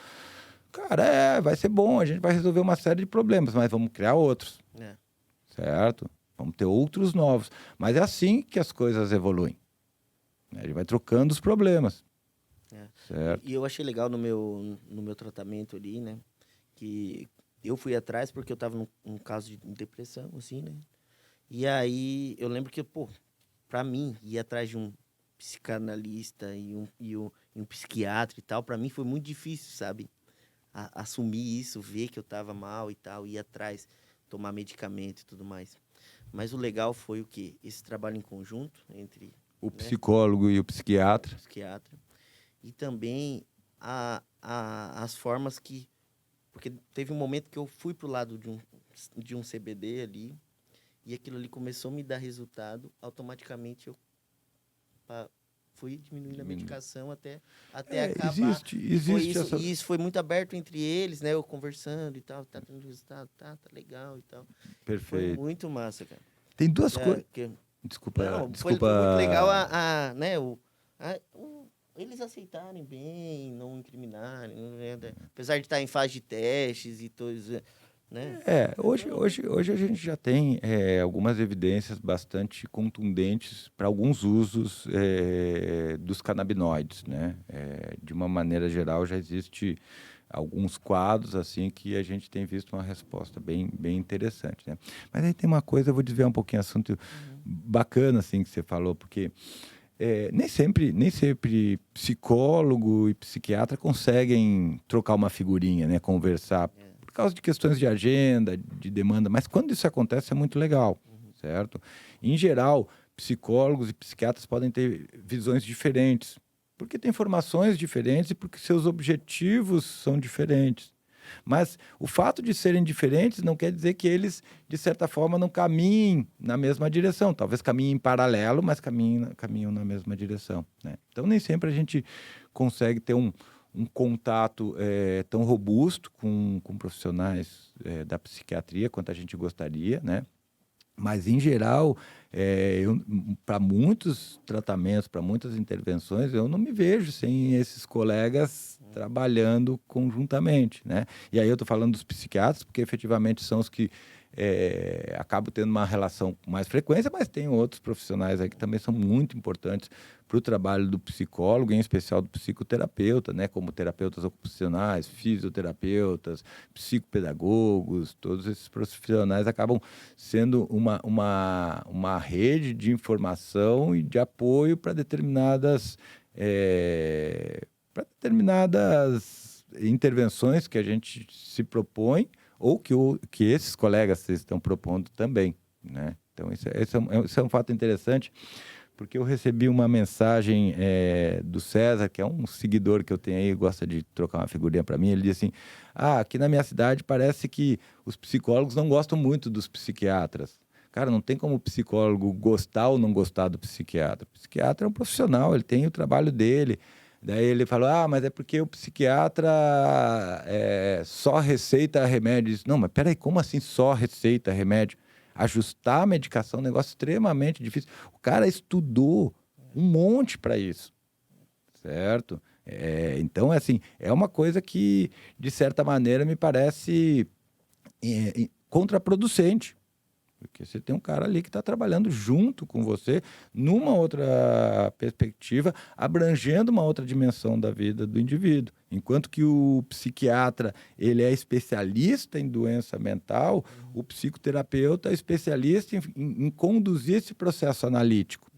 Cara, vai ser bom, a gente vai resolver uma série de problemas, mas vamos criar outros, certo? Vamos ter outros novos. Mas é assim que as coisas evoluem. A gente vai trocando os problemas. Certo? E eu achei legal no meu tratamento ali, né? Que eu fui atrás porque eu estava num caso de depressão, assim, né? E aí eu lembro que, pra mim, ir atrás de um psicanalista e um psiquiatra e tal, pra mim foi muito difícil, sabe? Assumir isso, ver que eu tava mal e tal, ir atrás, tomar medicamento e tudo mais. Mas o legal foi o quê? Esse trabalho em conjunto entre o psicólogo e o psiquiatra. E também as formas que... Porque teve um momento que eu fui pro lado de um CBD ali, e aquilo ali começou a me dar resultado, automaticamente eu fui diminuindo a medicação até acabar. Existe E isso foi muito aberto entre eles, né? Eu conversando e tal, tá tendo resultado, tá legal e tal. Perfeito. Foi muito massa, cara. Tem duas coisas... Desculpa. Foi muito legal né, eles aceitarem bem, não incriminarem, né? Apesar de estar em fase de testes e todos, né? Hoje a gente já tem algumas evidências bastante contundentes para alguns usos dos canabinoides, né? De uma maneira geral, já existe alguns quadros assim que a gente tem visto uma resposta bem interessante, né? Mas aí tem uma coisa, eu vou desviar um pouquinho assunto bacana assim que você falou, porque nem sempre psicólogo e psiquiatra conseguem trocar uma figurinha, né? Conversar por causa de questões de agenda, de demanda, mas quando isso acontece é muito legal, certo? Em geral, psicólogos e psiquiatras podem ter visões diferentes, porque têm formações diferentes e porque seus objetivos são diferentes. Mas o fato de serem diferentes não quer dizer que eles, de certa forma, não caminhem na mesma direção. Talvez caminhem em paralelo, mas caminham na mesma direção, né? Então, nem sempre a gente consegue ter um contato tão robusto com profissionais da psiquiatria quanto a gente gostaria, né? Mas, em geral, para muitos tratamentos, para muitas intervenções, eu não me vejo sem esses colegas trabalhando conjuntamente, né? E aí eu estou falando dos psiquiatras, porque efetivamente são os que acabam tendo uma relação com mais frequência, mas tem outros profissionais aí que também são muito importantes para o trabalho do psicólogo, em especial do psicoterapeuta, né? Como terapeutas ocupacionais, fisioterapeutas, psicopedagogos, todos esses profissionais acabam sendo uma rede de informação e de apoio para determinadas intervenções que a gente se propõe ou que esses colegas estão propondo também, né? Então, isso é um fato interessante, porque eu recebi uma mensagem do César, que é um seguidor que eu tenho aí, gosta de trocar uma figurinha para mim. Ele disse assim: aqui na minha cidade parece que os psicólogos não gostam muito dos psiquiatras. Cara, não tem como o psicólogo gostar ou não gostar do psiquiatra. O psiquiatra é um profissional, ele tem o trabalho dele. Daí ele falou, mas é porque o psiquiatra só receita remédios. Não, mas peraí, como assim só receita remédio? Ajustar a medicação é um negócio extremamente difícil. O cara estudou um monte para isso, certo? Então, assim, é uma coisa que, de certa maneira, me parece contraproducente. Porque você tem um cara ali que está trabalhando junto com você numa outra perspectiva, abrangendo uma outra dimensão da vida do indivíduo. Enquanto que o psiquiatra ele é especialista em doença mental, o psicoterapeuta é especialista em conduzir esse processo analítico.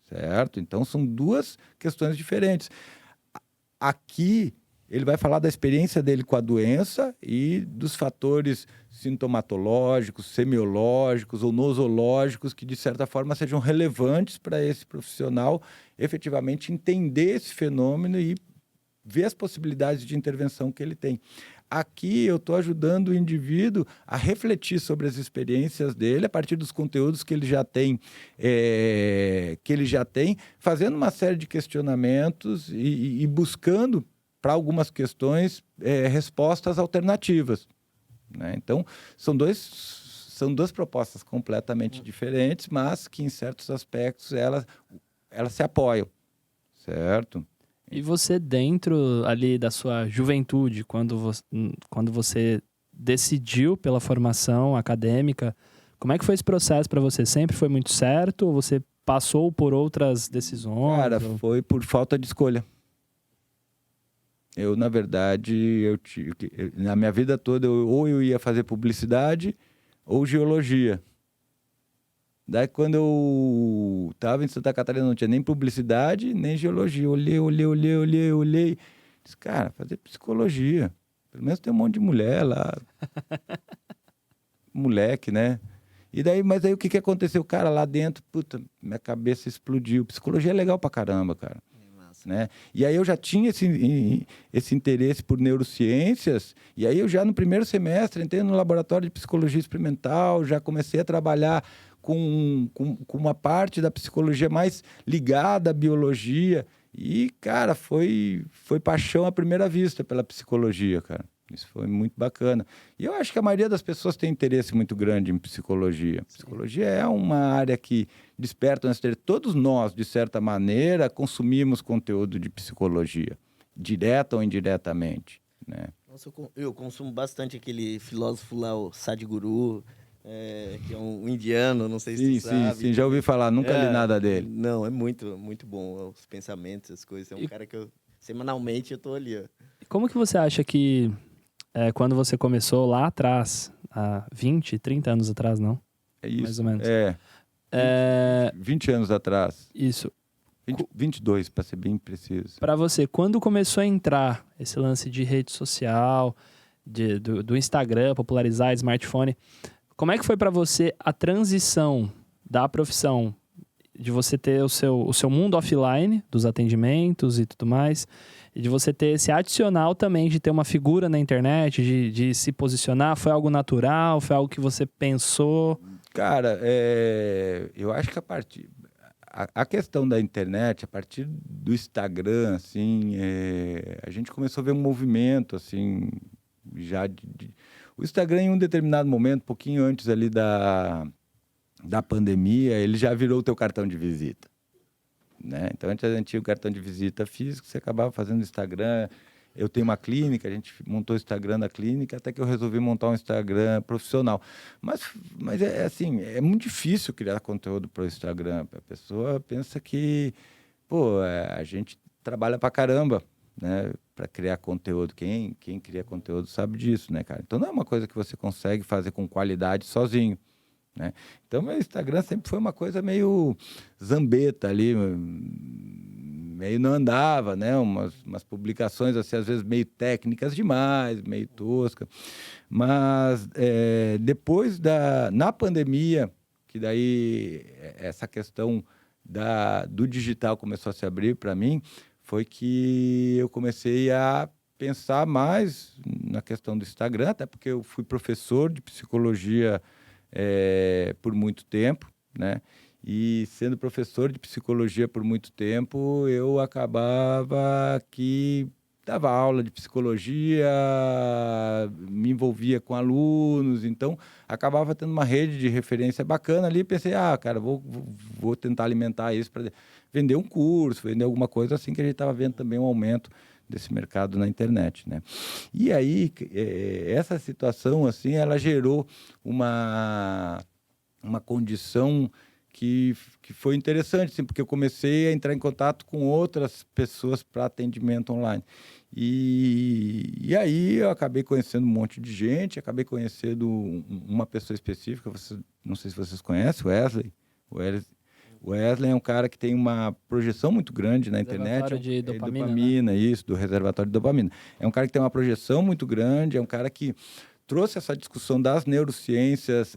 Certo? Então, são duas questões diferentes. Aqui, ele vai falar da experiência dele com a doença e dos fatores sintomatológicos, semiológicos ou nosológicos que, de certa forma, sejam relevantes para esse profissional efetivamente entender esse fenômeno e ver as possibilidades de intervenção que ele tem. Aqui eu estou ajudando o indivíduo a refletir sobre as experiências dele a partir dos conteúdos que ele já tem, fazendo uma série de questionamentos e buscando para algumas questões respostas alternativas, né? Então, são duas propostas completamente diferentes, mas que, em certos aspectos, elas se apoiam, certo? E você, dentro ali da sua juventude, quando você decidiu pela formação acadêmica, como é que foi esse processo para você? Sempre foi muito certo ou você passou por outras decisões? Cara, foi por falta de escolha. Eu, na verdade, na minha vida toda, ou eu ia fazer publicidade ou geologia. Daí, quando eu estava em Santa Catarina, não tinha nem publicidade, nem geologia. Olhei. Disse, cara, fazer psicologia. Pelo menos tem um monte de mulher lá. Moleque, né? Mas aí o que aconteceu? Cara, lá dentro, puta, minha cabeça explodiu. Psicologia é legal pra caramba, cara. né? E aí eu já tinha esse interesse por neurociências, e aí eu já no primeiro semestre entrei no laboratório de psicologia experimental, já comecei a trabalhar com uma parte da psicologia mais ligada à biologia, e, cara, foi paixão à primeira vista pela psicologia, cara. Isso foi muito bacana. E eu acho que a maioria das pessoas tem interesse muito grande em psicologia. Sim. Psicologia é uma área que desperta nosso interesse. Todos nós, de certa maneira, consumimos conteúdo de psicologia, direta ou indiretamente, né? Nossa, eu consumo bastante aquele filósofo lá, o Sadhguru, que é um indiano, não sei se tu sabe. Sim, já ouvi falar, nunca li nada dele. Não, é muito, muito bom os pensamentos, as coisas. É um cara que semanalmente eu tô ali, ó. Como que você acha que quando você começou lá atrás, há 20, 30 anos atrás, não? É isso. Mais ou menos. 20 anos atrás. Isso. 22, para ser bem preciso. Para você, quando começou a entrar esse lance de rede social, do Instagram, popularizar smartphone, como é que foi para você a transição da profissão, de você ter o seu mundo offline, dos atendimentos e tudo mais, e de você ter esse adicional também de ter uma figura na internet, de se posicionar? Foi algo natural? Foi algo que você pensou? Cara, eu acho que a questão da internet, a partir do Instagram, assim, a gente começou a ver um movimento, assim, já o Instagram, em um determinado momento, um pouquinho antes ali da pandemia, ele já virou o teu cartão de visita, né? Então, antes a gente tinha o cartão de visita físico, você acabava fazendo Instagram. Eu tenho uma clínica, a gente montou o Instagram da clínica, até que eu resolvi montar um Instagram profissional. Mas assim, é muito difícil criar conteúdo para o Instagram. A pessoa pensa que, a gente trabalha pra caramba, né, para criar conteúdo. Quem cria conteúdo sabe disso, né, cara? Então não é uma coisa que você consegue fazer com qualidade sozinho, né? Então meu Instagram sempre foi uma coisa meio zambeta ali, meio não andava, né? Umas publicações assim, às vezes meio técnicas demais, meio tosca. Mas depois na pandemia, que daí essa questão do digital começou a se abrir para mim, foi que eu comecei a pensar mais na questão do Instagram, até porque eu fui professor de psicologia por muito tempo, né? E sendo professor de psicologia por muito tempo, eu acabava que dava aula de psicologia, me envolvia com alunos, então acabava tendo uma rede de referência bacana ali. Pensei, cara, vou tentar alimentar isso para vender um curso, vender alguma coisa assim, que a gente estava vendo também um aumento desse mercado na internet, né? E aí, essa situação, assim, ela gerou uma condição que foi interessante, assim, porque eu comecei a entrar em contato com outras pessoas para atendimento online. E aí eu acabei conhecendo um monte de gente, acabei conhecendo uma pessoa específica, não sei se vocês conhecem, o Wesley. O Wesley é um cara que tem uma projeção muito grande na internet. Reservatório de dopamina, dopamina, né? Isso, do reservatório de dopamina. É um cara que tem uma projeção muito grande, é um cara que trouxe essa discussão das neurociências,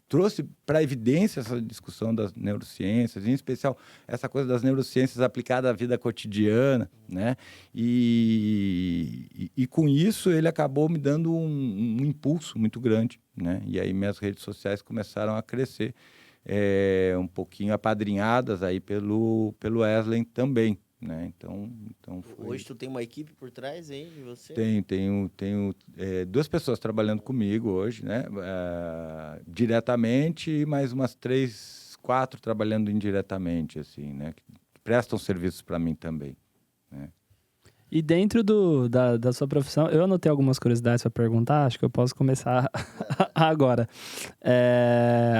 trouxe para a evidência essa discussão das neurociências, em especial essa coisa das neurociências aplicadas à vida cotidiana, né? E com isso ele acabou me dando um impulso muito grande, né? E aí minhas redes sociais começaram a crescer, um pouquinho apadrinhadas aí pelo Wesley também, né? Então foi... Hoje tu tem uma equipe por trás aí de você? Tenho 2 pessoas trabalhando comigo hoje, né? Diretamente, e mais umas 3, 4 trabalhando indiretamente, assim, né? Que prestam serviços para mim também, né? E dentro da sua profissão, eu anotei algumas curiosidades para perguntar, acho que eu posso começar agora.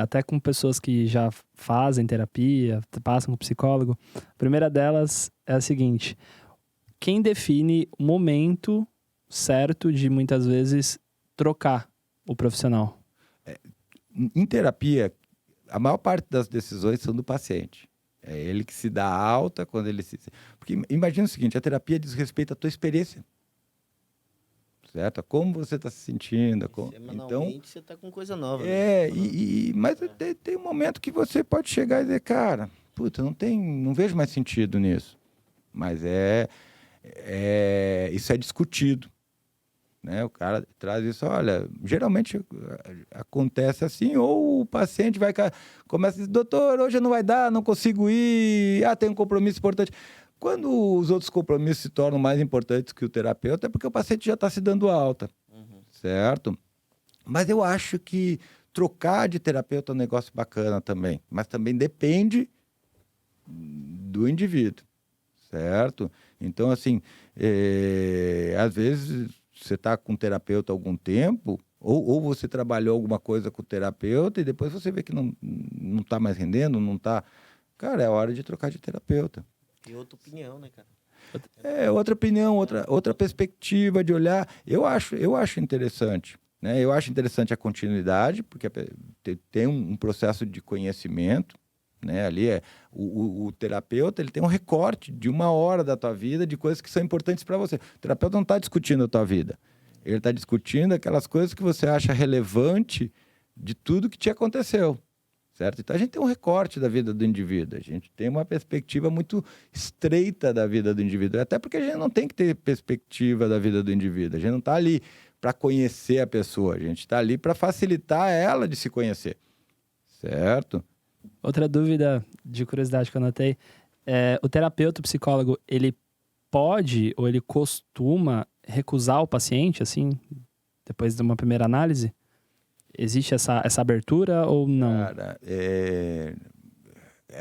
Até com pessoas que já fazem terapia, passam com psicólogo. A primeira delas é a seguinte: quem define o momento certo de, muitas vezes, trocar o profissional? Em terapia, a maior parte das decisões são do paciente. É ele que se dá alta quando ele se... Porque imagina o seguinte, a terapia diz respeito à tua experiência. Certo? A como você está se sentindo. Semanalmente você está com coisa nova. Mas tem um momento que você pode chegar e dizer, cara, puta, não vejo mais sentido nisso. Mas isso é discutido. Né? O cara traz isso, olha, geralmente acontece assim, ou o paciente começa a dizer, doutor, hoje não vai dar, não consigo ir, tem um compromisso importante. Quando os outros compromissos se tornam mais importantes que o terapeuta, é porque o paciente já está se dando alta, certo? Mas eu acho que trocar de terapeuta é um negócio bacana também, mas também depende do indivíduo, certo? Então, assim, às vezes você está com um terapeuta há algum tempo, ou você trabalhou alguma coisa com o terapeuta e depois você vê que não está mais rendendo, não está... Cara, é hora de trocar de terapeuta. E outra opinião, né, cara? Outra opinião, outra perspectiva de olhar. Eu acho interessante. Né? Eu acho interessante a continuidade, porque tem um processo de conhecimento. Né? Ali o terapeuta, ele tem um recorte de 1 hora da tua vida de coisas que são importantes para você. O terapeuta não está discutindo a tua vida. Ele está discutindo aquelas coisas que você acha relevante de tudo que te aconteceu. Certo? Então, a gente tem um recorte da vida do indivíduo. A gente tem uma perspectiva muito estreita da vida do indivíduo. Até porque a gente não tem que ter perspectiva da vida do indivíduo. A gente não está ali para conhecer a pessoa. A gente está ali para facilitar ela de se conhecer. Certo? Outra dúvida de curiosidade que eu anotei, o terapeuta, o psicólogo, ele pode ou ele costuma recusar o paciente, assim, depois de uma primeira análise? Existe essa abertura ou não? Cara, é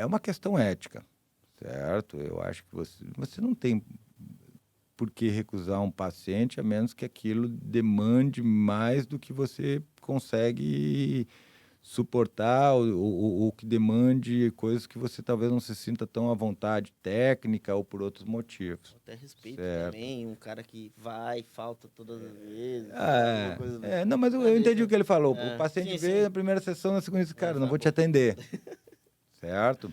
uma questão ética, certo? Eu acho que você não tem por que recusar um paciente, a menos que aquilo demande mais do que você consegue suportar ou que demande coisas que você talvez não se sinta tão à vontade, técnica ou por outros motivos. Até respeito certo. Também, um cara que vai e falta todas as vezes. Não, mas eu entendi o que ele falou. O paciente veio na primeira sessão, na segunda disse, cara, não vou te atender. Certo?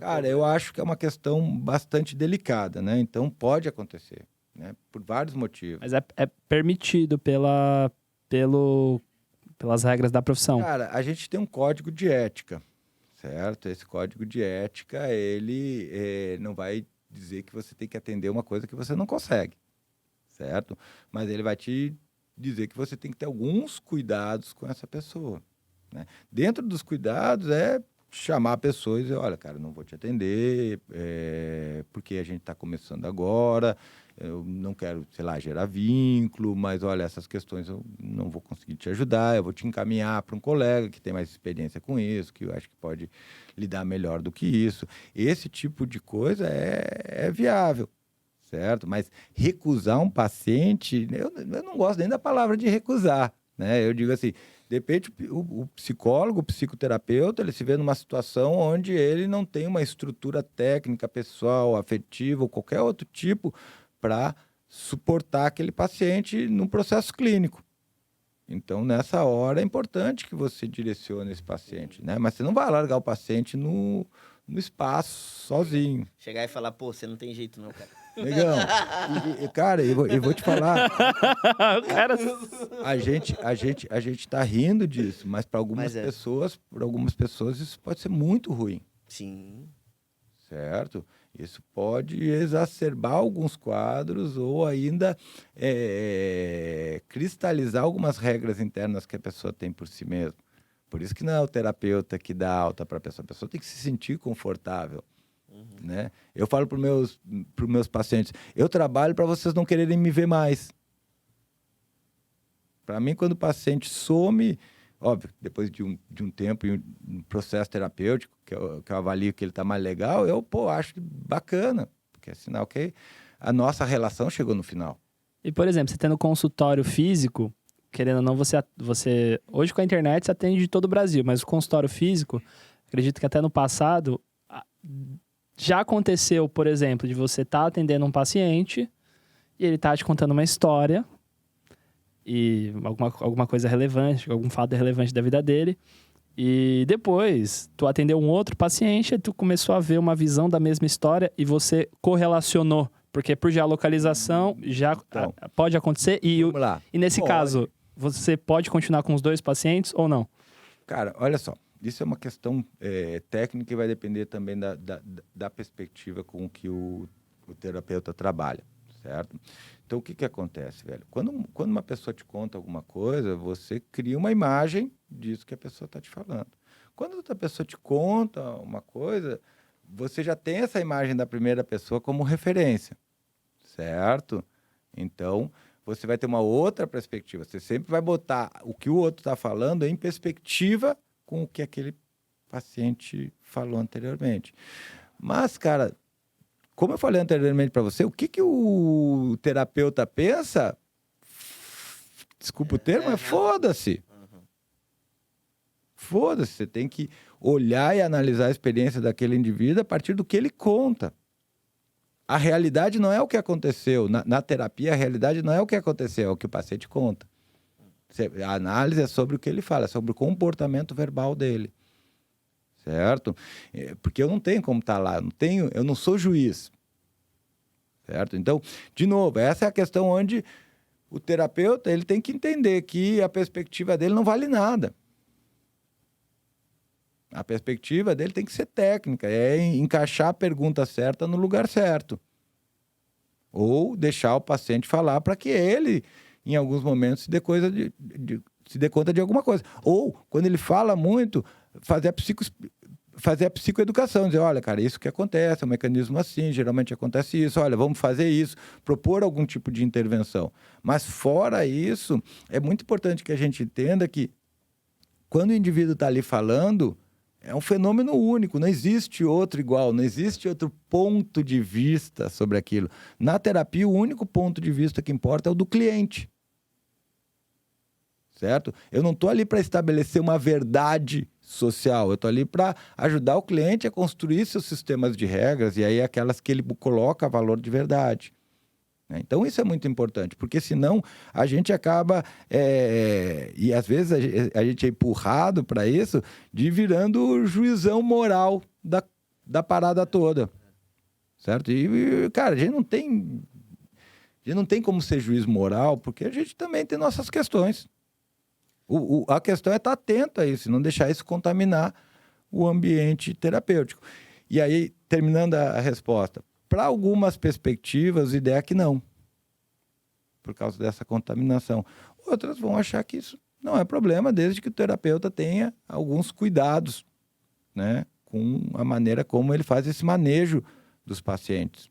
Cara, eu acho que é uma questão bastante delicada, né? Então pode acontecer, né? Por vários motivos. Mas é permitido pelas regras da profissão. Cara, a gente tem um código de ética, certo? Esse código de ética, ele não vai dizer que você tem que atender uma coisa que você não consegue, certo? Mas ele vai te dizer que você tem que ter alguns cuidados com essa pessoa, né? Dentro dos cuidados chamar a pessoa e dizer, olha, cara, não vou te atender, porque a gente está começando agora, eu não quero, sei lá, gerar vínculo, mas olha, essas questões eu não vou conseguir te ajudar, eu vou te encaminhar para um colega que tem mais experiência com isso, que eu acho que pode lidar melhor do que isso. Esse tipo de coisa é viável, certo? Mas recusar um paciente, eu não gosto nem da palavra de recusar, né? Eu digo assim, de repente o psicólogo, o psicoterapeuta, ele se vê numa situação onde ele não tem uma estrutura técnica, pessoal, afetiva ou qualquer outro tipo para suportar aquele paciente num processo clínico. Então, nessa hora, é importante que você direcione esse paciente, né? Mas você não vai largar o paciente no espaço, sozinho. Chegar e falar, pô, você não tem jeito não, cara. Negão, cara, eu vou te falar. Cara... A gente tá rindo disso, mas para algumas pessoas isso pode ser muito ruim. Sim. Certo? Isso pode exacerbar alguns quadros ou ainda cristalizar algumas regras internas que a pessoa tem por si mesma. Por isso que não é o terapeuta que dá alta para a pessoa tem que se sentir confortável. Né? Eu falo para os meus pacientes, eu trabalho para vocês não quererem me ver mais. Para mim, quando o paciente some, óbvio, depois de um tempo e um processo terapêutico, que eu avalio que ele está mais legal, eu acho bacana, porque é sinal que a nossa relação chegou no final. E, por exemplo, você tendo consultório físico, querendo ou não, você hoje com a internet você atende de todo o Brasil, mas o consultório físico, acredito que até no passado, já aconteceu, por exemplo, de você estar atendendo um paciente e ele tá te contando uma história e alguma coisa relevante, algum fato relevante da vida dele. E depois, tu atendeu um outro paciente e tu começou a ver uma visão da mesma história e você correlacionou. Porque por geolocalização já pode acontecer. E nesse caso, você pode continuar com os 2 pacientes ou não? Cara, olha só, isso é uma questão técnica e vai depender também da perspectiva com que o terapeuta trabalha, certo? Então, o que acontece, velho? Quando uma pessoa te conta alguma coisa, você cria uma imagem disso que a pessoa está te falando. Quando outra pessoa te conta uma coisa, você já tem essa imagem da primeira pessoa como referência, certo? Então, você vai ter uma outra perspectiva. Você sempre vai botar o que o outro está falando em perspectiva com o que aquele paciente falou anteriormente. Mas, cara, como eu falei anteriormente para você, o que o terapeuta pensa, desculpa o termo, foda-se. Foda-se, você tem que olhar e analisar a experiência daquele indivíduo a partir do que ele conta. A realidade não é o que aconteceu. Na terapia, a realidade não é o que aconteceu, é o que o paciente conta. A análise é sobre o que ele fala, é sobre o comportamento verbal dele. Certo? Porque eu não tenho como estar lá, eu não sou juiz. Certo? Então, de novo, essa é a questão onde o terapeuta ele tem que entender que a perspectiva dele não vale nada. A perspectiva dele tem que ser técnica, é encaixar a pergunta certa no lugar certo. Ou deixar o paciente falar para que ele, em alguns momentos, se dê conta de alguma coisa. Ou, quando ele fala muito, fazer a psicoeducação, dizer, olha, cara, isso que acontece, é um mecanismo assim, geralmente acontece isso, olha, vamos fazer isso, propor algum tipo de intervenção. Mas, fora isso, é muito importante que a gente entenda que, quando o indivíduo está ali falando, é um fenômeno único, não existe outro igual, não existe outro ponto de vista sobre aquilo. Na terapia, o único ponto de vista que importa é o do cliente. Certo? Eu não estou ali para estabelecer uma verdade social, eu estou ali para ajudar o cliente a construir seus sistemas de regras e aí aquelas que ele coloca valor de verdade. Então, isso é muito importante, porque senão a gente acaba, e às vezes a gente é empurrado para isso, de virando o juizão moral da parada toda, certo? E, cara, a gente não tem como ser juiz moral, porque a gente também tem nossas questões. A questão é estar atento a isso, e não deixar isso contaminar o ambiente terapêutico. E aí, terminando a resposta, para algumas perspectivas, a ideia é que não, por causa dessa contaminação. Outras vão achar que isso não é problema, desde que o terapeuta tenha alguns cuidados, né, com a maneira como ele faz esse manejo dos pacientes,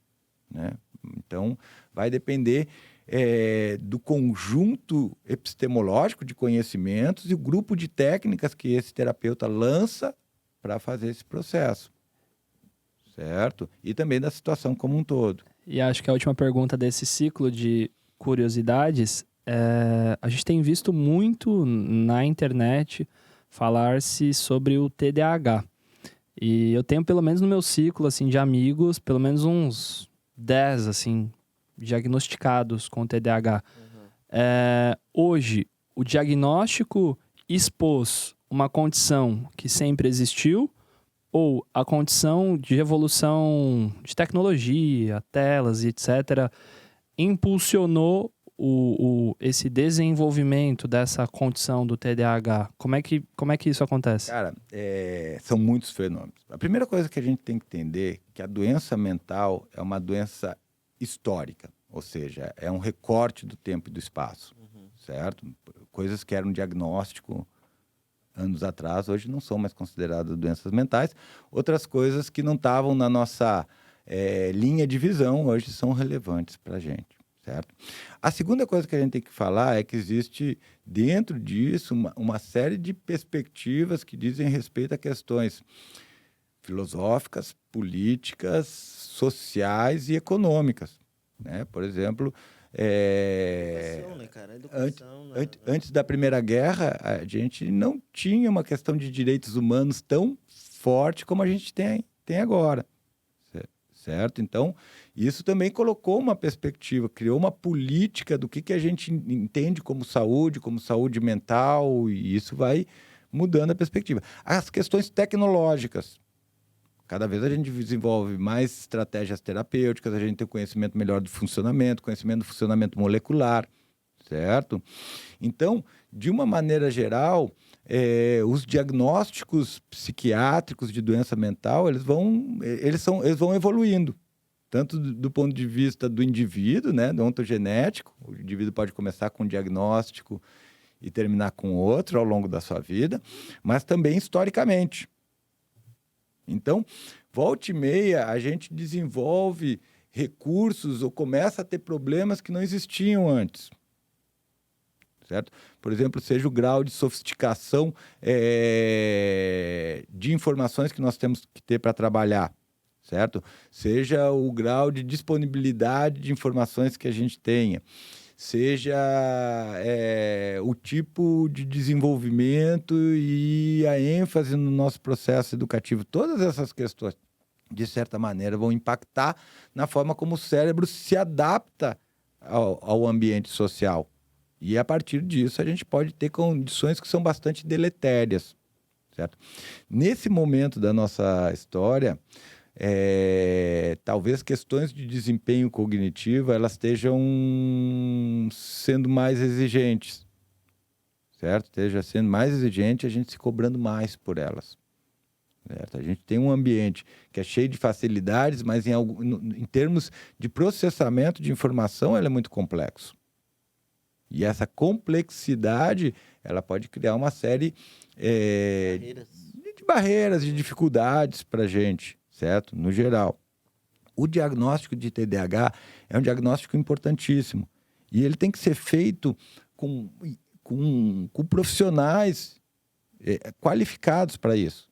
né? Então, vai depender do conjunto epistemológico de conhecimentos e o grupo de técnicas que esse terapeuta lança para fazer esse processo. Certo? E também da situação como um todo. E acho que a última pergunta desse ciclo de curiosidades, a gente tem visto muito na internet falar-se sobre o TDAH. E eu tenho, pelo menos no meu ciclo assim, de amigos, pelo menos uns 10 assim, diagnosticados com TDAH. Hoje, o diagnóstico expôs uma condição que sempre existiu, ou a condição de evolução de tecnologia, telas e etc., impulsionou esse desenvolvimento dessa condição do TDAH? Como é que isso acontece? Cara, são muitos fenômenos. A primeira coisa que a gente tem que entender é que a doença mental é uma doença histórica, ou seja, é um recorte do tempo e do espaço, certo? Coisas que eram diagnóstico anos atrás, hoje não são mais consideradas doenças mentais. Outras coisas que não estavam na nossa linha de visão, hoje são relevantes para a gente, certo? A segunda coisa que a gente tem que falar é que existe dentro disso uma série de perspectivas que dizem respeito a questões filosóficas, políticas, sociais e econômicas, né? Por exemplo, Educação, né, cara? Educação, antes da Primeira Guerra, a gente não tinha uma questão de direitos humanos tão forte como a gente tem agora, certo? Então, isso também colocou uma perspectiva, criou uma política do que a gente entende como saúde mental, e isso vai mudando a perspectiva. As questões tecnológicas. Cada vez a gente desenvolve mais estratégias terapêuticas, a gente tem conhecimento melhor do funcionamento, conhecimento do funcionamento molecular, certo? Então, de uma maneira geral, os diagnósticos psiquiátricos de doença mental, eles vão evoluindo. Tanto do ponto de vista do indivíduo, né, do ontogenético, o indivíduo pode começar com um diagnóstico e terminar com outro ao longo da sua vida, mas também historicamente. Então, volta e meia, a gente desenvolve recursos ou começa a ter problemas que não existiam antes. Certo? Por exemplo, seja o grau de sofisticação de informações que nós temos que ter para trabalhar. Certo? Seja o grau de disponibilidade de informações que a gente tenha, seja o tipo de desenvolvimento e a ênfase no nosso processo educativo. Todas essas questões, de certa maneira, vão impactar na forma como o cérebro se adapta ao ambiente social. E, a partir disso, a gente pode ter condições que são bastante deletérias. Certo? Nesse momento da nossa história, talvez questões de desempenho cognitivo elas estejam sendo mais exigentes, certo? Esteja sendo mais exigente, a gente se cobrando mais por elas, certo? A gente tem um ambiente que é cheio de facilidades, mas em termos de processamento de informação, ele é muito complexo. E essa complexidade, ela pode criar uma série de barreiras, de dificuldades para a gente. Certo? No geral. O diagnóstico de TDAH é um diagnóstico importantíssimo. E ele tem que ser feito com profissionais qualificados para isso.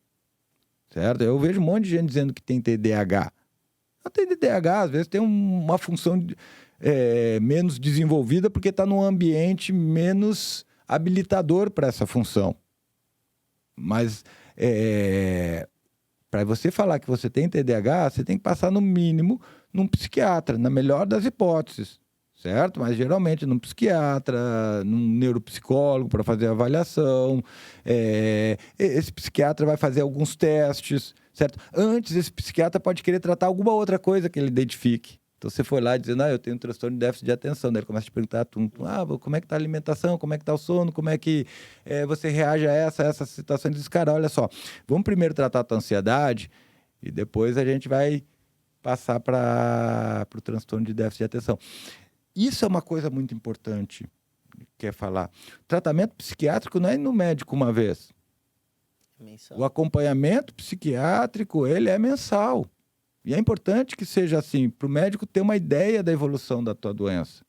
Certo? Eu vejo um monte de gente dizendo que tem TDAH. Não tem TDAH, às vezes tem uma função menos desenvolvida porque está num ambiente menos habilitador para essa função. Mas para você falar que você tem TDAH, você tem que passar no mínimo num psiquiatra, na melhor das hipóteses, certo? Mas geralmente num psiquiatra, num neuropsicólogo para fazer a avaliação. Esse psiquiatra vai fazer alguns testes, certo? Antes, esse psiquiatra pode querer tratar alguma outra coisa que ele identifique. Então, você foi lá dizendo, eu tenho um transtorno de déficit de atenção. Daí ele começa a te perguntar, como é que está a alimentação, como é que está o sono, como é que você reage a essa situação. Ele diz, cara, olha só, vamos primeiro tratar a tua ansiedade e depois a gente vai passar para o transtorno de déficit de atenção. Isso é uma coisa muito importante, quer falar. O tratamento psiquiátrico não é ir no médico uma vez. O acompanhamento psiquiátrico, ele é mensal. E é importante que seja assim, para o médico ter uma ideia da evolução da tua doença.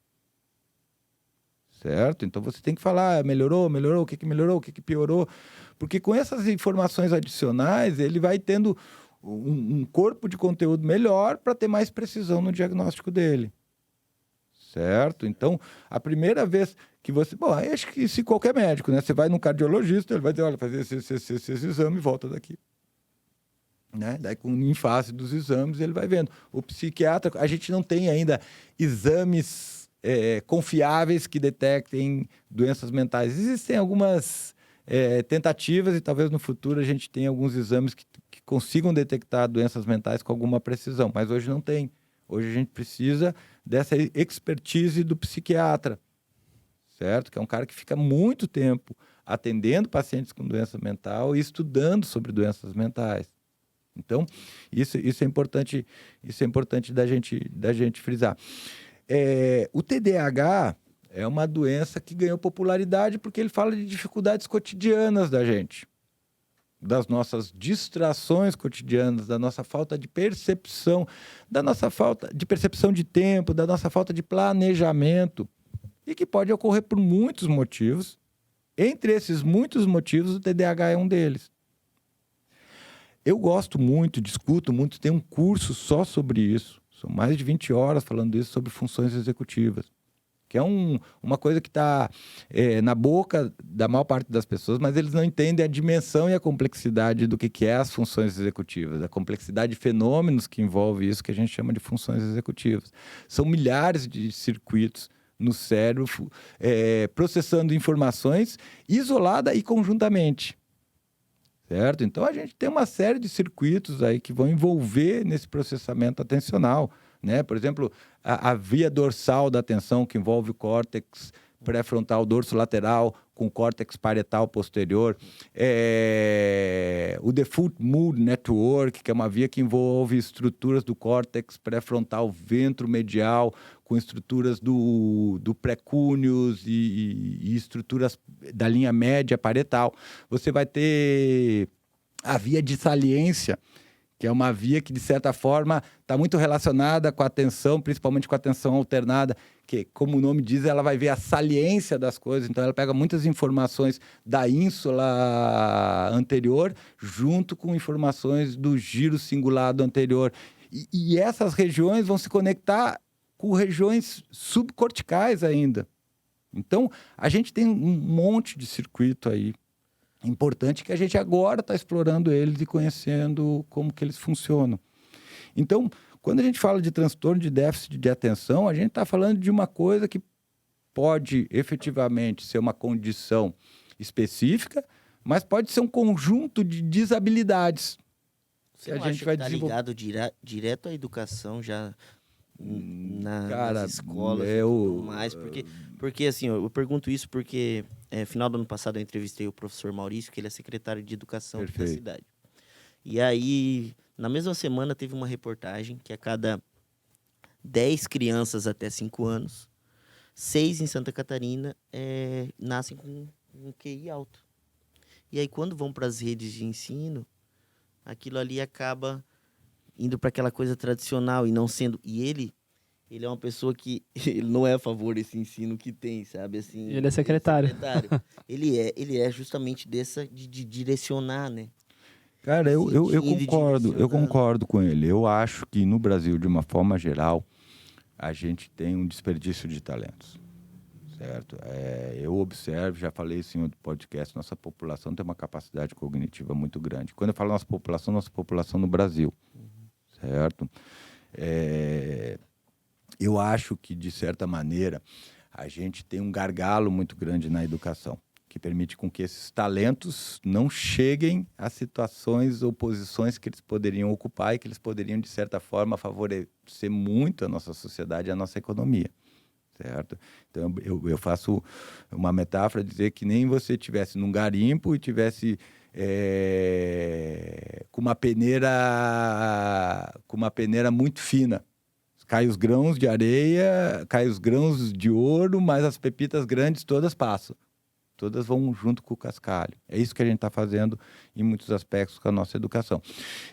Certo? Então você tem que falar, melhorou, o que melhorou, o que piorou. Porque com essas informações adicionais, ele vai tendo um corpo de conteúdo melhor para ter mais precisão no diagnóstico dele. Certo? Então, a primeira vez que você... Bom, acho que se qualquer médico, né? Você vai num cardiologista, ele vai dizer, olha, fazer esse exame e volta daqui. Né? Daí, em face dos exames, ele vai vendo. O psiquiatra, a gente não tem ainda exames confiáveis que detectem doenças mentais. Existem algumas tentativas e talvez no futuro a gente tenha alguns exames que consigam detectar doenças mentais com alguma precisão, mas hoje não tem. Hoje a gente precisa dessa expertise do psiquiatra, certo? Que é um cara que fica muito tempo atendendo pacientes com doença mental e estudando sobre doenças mentais. Então, isso é importante da gente frisar. O TDAH é uma doença que ganhou popularidade porque ele fala de dificuldades cotidianas da gente, das nossas distrações cotidianas, da nossa falta de percepção, da nossa falta de percepção de tempo, da nossa falta de planejamento, e que pode ocorrer por muitos motivos. Entre esses muitos motivos, o TDAH é um deles. Eu gosto muito, discuto muito, tem um curso só sobre isso. São mais de 20 horas falando isso, sobre funções executivas. Que é uma coisa que está na boca da maior parte das pessoas, mas eles não entendem a dimensão e a complexidade do que é as funções executivas, a complexidade de fenômenos que envolve isso, que a gente chama de funções executivas. São milhares de circuitos no cérebro processando informações isolada e conjuntamente. Certo? Então, a gente tem uma série de circuitos aí que vão envolver nesse processamento atencional, né? Por exemplo, a via dorsal da atenção, que envolve o córtex pré-frontal, dorso lateral, com córtex parietal posterior, o Default Mode Network, que é uma via que envolve estruturas do córtex pré-frontal ventromedial, com estruturas do pré-cúneus e estruturas da linha média parietal. Você vai ter a via de saliência, que é uma via que, de certa forma, está muito relacionada com a atenção, principalmente com a atenção alternada, que, como o nome diz, ela vai ver a saliência das coisas. Então, ela pega muitas informações da ínsula anterior, junto com informações do giro cingulado anterior. E essas regiões vão se conectar com regiões subcorticais ainda. Então, a gente tem um monte de circuito aí importante que a gente agora está explorando eles e conhecendo como que eles funcionam. Então, quando a gente fala de transtorno de déficit de atenção, a gente está falando de uma coisa que pode efetivamente ser uma condição específica, mas pode ser um conjunto de desabilidades. Você não acha que está ligado direto à educação já nas escolas e tudo mais? Porque assim, eu pergunto isso porque final do ano passado eu entrevistei o professor Maurício, que ele é secretário de educação da cidade. E aí, na mesma semana, teve uma reportagem que a cada 10 crianças até 5 anos, 6 em Santa Catarina nascem com um QI alto. E aí, quando vão para as redes de ensino, aquilo ali acaba indo para aquela coisa tradicional e não sendo... E ele é uma pessoa que ele não é a favor desse ensino que tem, sabe? Assim, ele é secretário. Ele é justamente de direcionar, né? Cara, eu concordo com ele. Eu acho que no Brasil, de uma forma geral, a gente tem um desperdício de talentos, certo? Eu observo, já falei isso em outro podcast, nossa população tem uma capacidade cognitiva muito grande. Quando eu falo nossa população no Brasil, certo? Eu acho que, de certa maneira, a gente tem um gargalo muito grande na educação, que permite com que esses talentos não cheguem a situações ou posições que eles poderiam ocupar e que eles poderiam, de certa forma, favorecer muito a nossa sociedade e a nossa economia, certo? Então, eu faço uma metáfora, dizer que nem você estivesse num garimpo e tivesse com uma peneira muito fina. Cai os grãos de areia, cai os grãos de ouro, mas as pepitas grandes todas passam. Todas vão junto com o cascalho. É isso que a gente está fazendo em muitos aspectos com a nossa educação.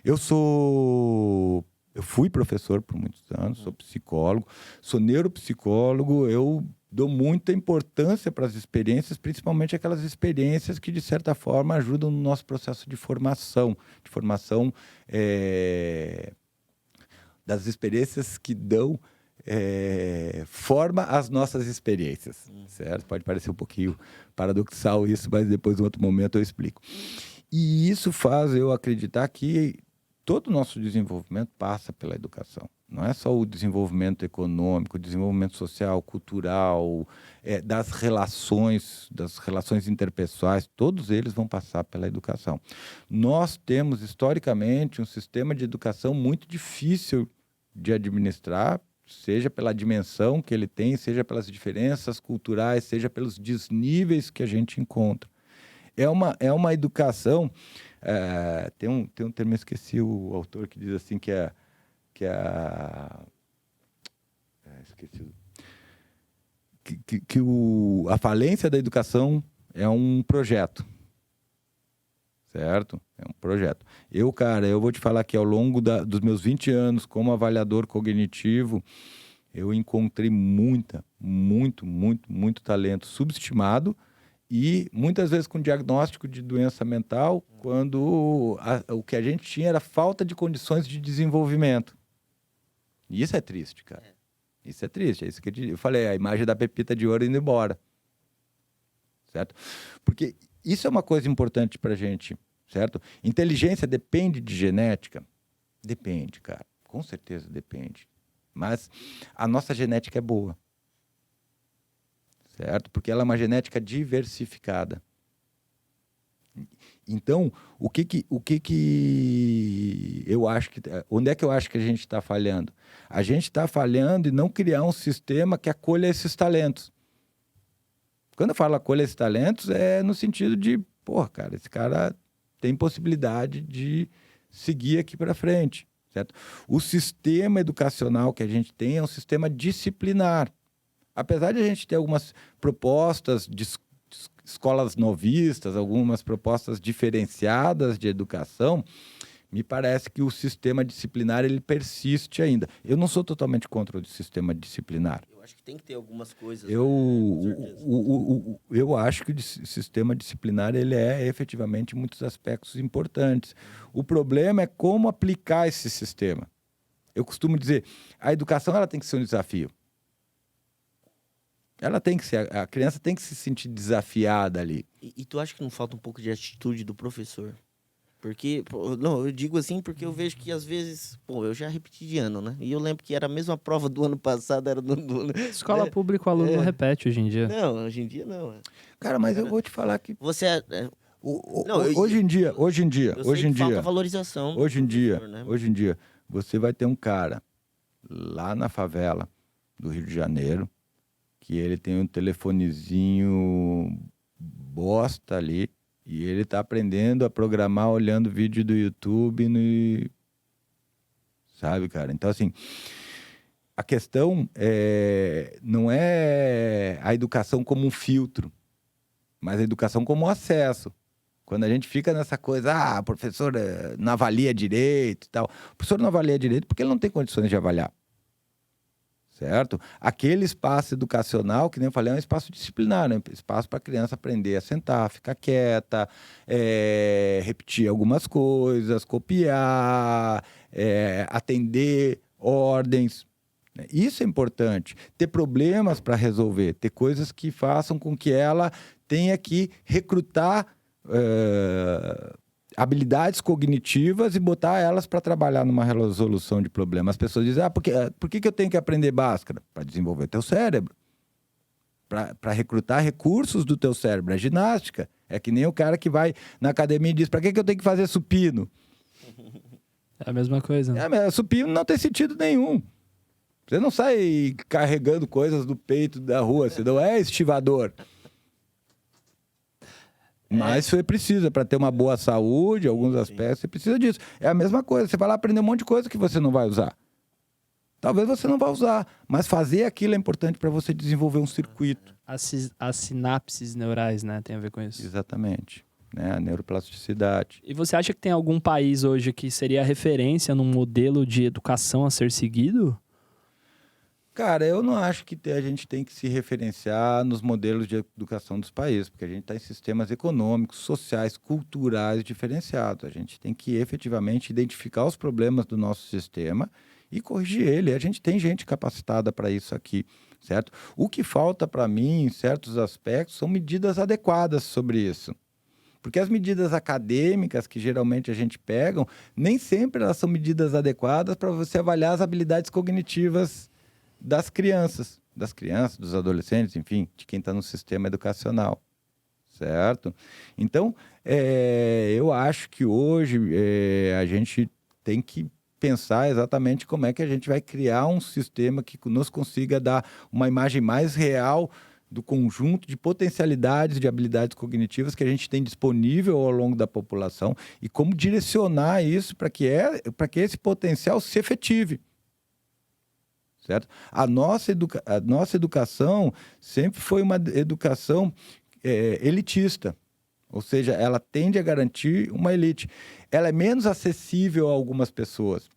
Eu fui professor por muitos anos, sou psicólogo, sou neuropsicólogo, eu dou muita importância para as experiências, principalmente aquelas experiências que, de certa forma, ajudam no nosso processo de formação das experiências que dão forma às nossas experiências, certo? Pode parecer um pouquinho paradoxal isso, mas depois, em outro momento, eu explico. E isso faz eu acreditar que todo o nosso desenvolvimento passa pela educação. Não é só o desenvolvimento econômico, o desenvolvimento social, cultural, das relações interpessoais, todos eles vão passar pela educação. Nós temos, historicamente, um sistema de educação muito difícil de administrar, seja pela dimensão que ele tem, seja pelas diferenças culturais, seja pelos desníveis que a gente encontra. É uma educação... tem um termo, eu esqueci o autor, que diz assim a falência da educação é um projeto, certo? É um projeto. Eu vou te falar que ao longo dos meus 20 anos como avaliador cognitivo, eu encontrei muito talento subestimado e muitas vezes com diagnóstico de doença mental, quando o que a gente tinha era falta de condições de desenvolvimento. E isso é triste, cara. Isso é triste. É isso que eu falei, a imagem da pepita de ouro indo embora. Certo? Porque isso é uma coisa importante pra gente, certo? Inteligência depende de genética? Depende, cara. Com certeza depende. Mas a nossa genética é boa. Certo? Porque ela é uma genética diversificada. Então, eu acho que... Onde é que eu acho que a gente está falhando? A gente está falhando em não criar um sistema que acolha esses talentos. Quando eu falo acolha esses talentos, é no sentido de, pô, cara, esse cara tem possibilidade de seguir aqui para frente, certo? O sistema educacional que a gente tem é um sistema disciplinar. Apesar de a gente ter algumas propostas de escolas novistas, algumas propostas diferenciadas de educação, me parece que o sistema disciplinar ele persiste ainda. Eu não sou totalmente contra o sistema disciplinar. Eu acho que tem que ter algumas coisas. Eu acho que o sistema disciplinar ele é efetivamente em muitos aspectos importantes. O problema é como aplicar esse sistema. Eu costumo dizer, a educação ela tem que ser um desafio. Ela tem que ser, a criança tem que se sentir desafiada ali. E tu acha que não falta um pouco de atitude do professor? Porque, não, eu digo assim porque eu vejo que às vezes, eu já repeti de ano, né? E eu lembro que era a mesma prova do ano passado, era do ano... Escola pública, o aluno não repete hoje em dia. Não, hoje em dia não. Cara, mas eu vou te falar que... Você hoje em dia, falta valorização. Hoje em dia, né? hoje em dia, você vai ter um cara lá na favela do Rio de Janeiro, que ele tem um telefonezinho bosta ali, e ele está aprendendo a programar olhando vídeo do YouTube, sabe, cara? Então, assim, a questão não é a educação como um filtro, mas a educação como um acesso. Quando a gente fica nessa coisa, o professor não avalia direito e tal. O professor não avalia direito porque ele não tem condições de avaliar. Certo? Aquele espaço educacional, que nem eu falei, é um espaço disciplinar, né? Espaço para a criança aprender a sentar, ficar quieta, repetir algumas coisas, copiar, atender ordens. Isso é importante. Ter problemas para resolver, ter coisas que façam com que ela tenha que recrutar habilidades cognitivas e botar elas para trabalhar numa resolução de problemas. As pessoas dizem, por que eu tenho que aprender Bhaskara? Para desenvolver teu cérebro. Para recrutar recursos do teu cérebro. É ginástica. É que nem o cara que vai na academia e diz, para que eu tenho que fazer supino? É a mesma coisa. Né? Supino não tem sentido nenhum. Você não sai carregando coisas do peito da rua, você não é estivador. Mas você precisa, para ter uma boa saúde, alguns aspectos, você precisa disso. É a mesma coisa, você vai lá aprender um monte de coisa que você não vai usar. Talvez você não vá usar, mas fazer aquilo é importante para você desenvolver um circuito. As sinapses neurais, né, tem a ver com isso. Exatamente, né? A neuroplasticidade. E você acha que tem algum país hoje que seria referência num modelo de educação a ser seguido? Cara, eu não acho que a gente tem que se referenciar nos modelos de educação dos países, porque a gente está em sistemas econômicos, sociais, culturais diferenciados. A gente tem que efetivamente identificar os problemas do nosso sistema e corrigir ele. A gente tem gente capacitada para isso aqui, certo? O que falta para mim, em certos aspectos, são medidas adequadas sobre isso. Porque as medidas acadêmicas que geralmente a gente pega, nem sempre elas são medidas adequadas para você avaliar as habilidades cognitivas das crianças, dos adolescentes, enfim, de quem está no sistema educacional, certo? Então, eu acho que hoje a gente tem que pensar exatamente como é que a gente vai criar um sistema que nos consiga dar uma imagem mais real do conjunto de potencialidades de habilidades cognitivas que a gente tem disponível ao longo da população e como direcionar isso para que esse potencial se efetive. Certo? A nossa educação sempre foi uma educação elitista, ou seja, ela tende a garantir uma elite. Ela é menos acessível a algumas pessoas.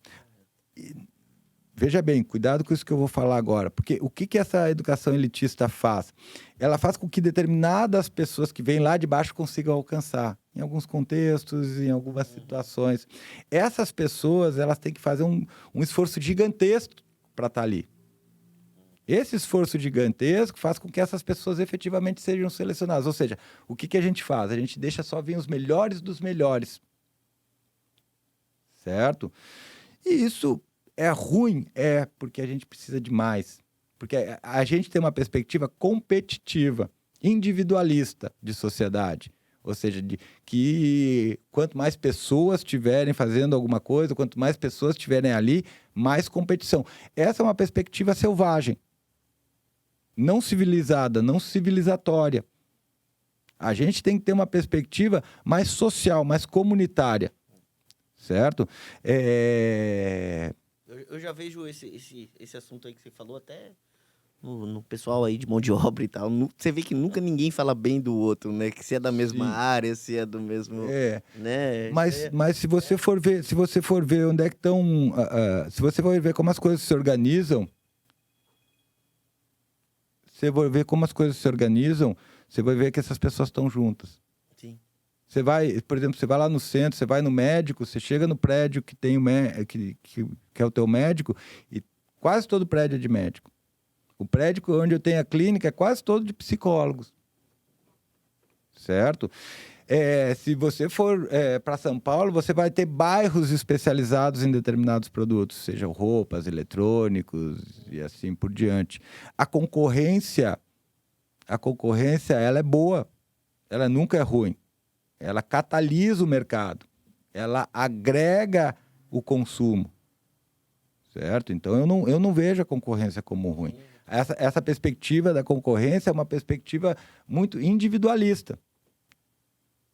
Veja bem, cuidado com isso que eu vou falar agora, porque o que essa educação elitista faz? Ela faz com que determinadas pessoas que vêm lá de baixo consigam alcançar, em alguns contextos, em algumas situações. Essas pessoas, elas têm que fazer um esforço gigantesco para estar ali. Esse esforço gigantesco faz com que essas pessoas efetivamente sejam selecionadas. Ou seja, o que a gente faz? A gente deixa só vir os melhores dos melhores. Certo? E isso é ruim? Porque a gente precisa de mais. Porque a gente tem uma perspectiva competitiva, individualista de sociedade. Ou seja, de que quanto mais pessoas estiverem fazendo alguma coisa, quanto mais pessoas estiverem ali, mais competição. Essa é uma perspectiva selvagem, não civilizada, não civilizatória. A gente tem que ter uma perspectiva mais social, mais comunitária, certo? Eu já vejo esse assunto aí que você falou até no pessoal aí de mão de obra e tal. Você vê que nunca ninguém fala bem do outro, né? Que se é da mesma Sim. área, se é do mesmo... né? Mas se você for ver onde é que estão... se você for ver como as coisas se organizam, você vai ver que essas pessoas estão juntas. Sim. Você vai, por exemplo, você vai lá no centro, você vai no médico, você chega no prédio que tem que é o teu médico, e quase todo prédio é de médico. O prédio onde eu tenho a clínica é quase todo de psicólogos. Certo? Se você for para São Paulo, você vai ter bairros especializados em determinados produtos, sejam roupas, eletrônicos e assim por diante. A concorrência, ela é boa, ela nunca é ruim. Ela catalisa o mercado, ela agrega o consumo, certo? Então eu não vejo a concorrência como ruim. Essa perspectiva da concorrência é uma perspectiva muito individualista.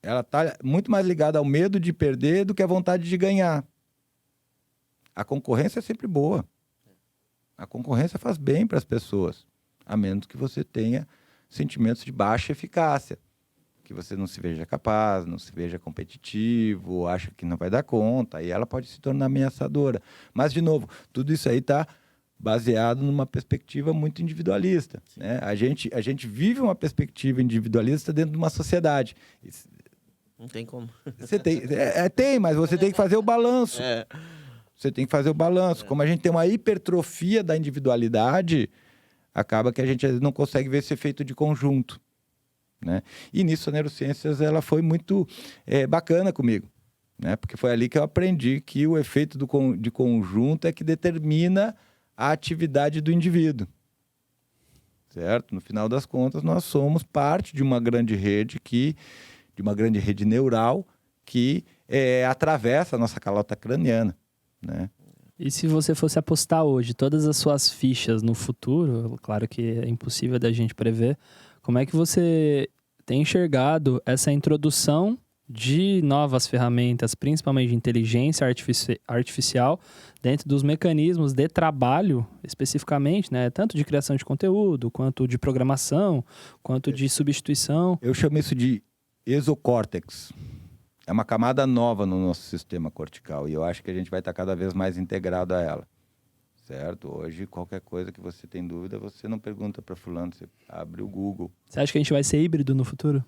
Ela está muito mais ligada ao medo de perder do que à vontade de ganhar. A concorrência é sempre boa. A concorrência faz bem para as pessoas, a menos que você tenha sentimentos de baixa eficácia, que você não se veja capaz, não se veja competitivo, acha que não vai dar conta, aí ela pode se tornar ameaçadora. Mas, de novo, tudo isso aí está baseado numa perspectiva muito individualista, né? A gente vive uma perspectiva individualista dentro de uma sociedade. Não tem como. Você tem, mas você tem que fazer o balanço. Você tem que fazer o balanço. Como a gente tem uma hipertrofia da individualidade, acaba que a gente não consegue ver esse efeito de conjunto, né? E nisso a neurociências ela foi muito bacana comigo, né? Porque foi ali que eu aprendi que o efeito de conjunto é que determina a atividade do indivíduo, certo? No final das contas, nós somos parte de uma grande rede neural que atravessa a nossa calota craniana, né? E se você fosse apostar hoje todas as suas fichas no futuro, claro que é impossível da gente prever, como é que você tem enxergado essa introdução de novas ferramentas, principalmente de inteligência artificial, dentro dos mecanismos de trabalho, especificamente, né? Tanto de criação de conteúdo, quanto de programação, quanto de substituição? Eu chamo isso de exocórtex. É uma camada nova no nosso sistema cortical e eu acho que a gente vai estar cada vez mais integrado a ela, certo? Hoje, qualquer coisa que você tem dúvida, você não pergunta para fulano, você abre o Google. Você acha que a gente vai ser híbrido no futuro?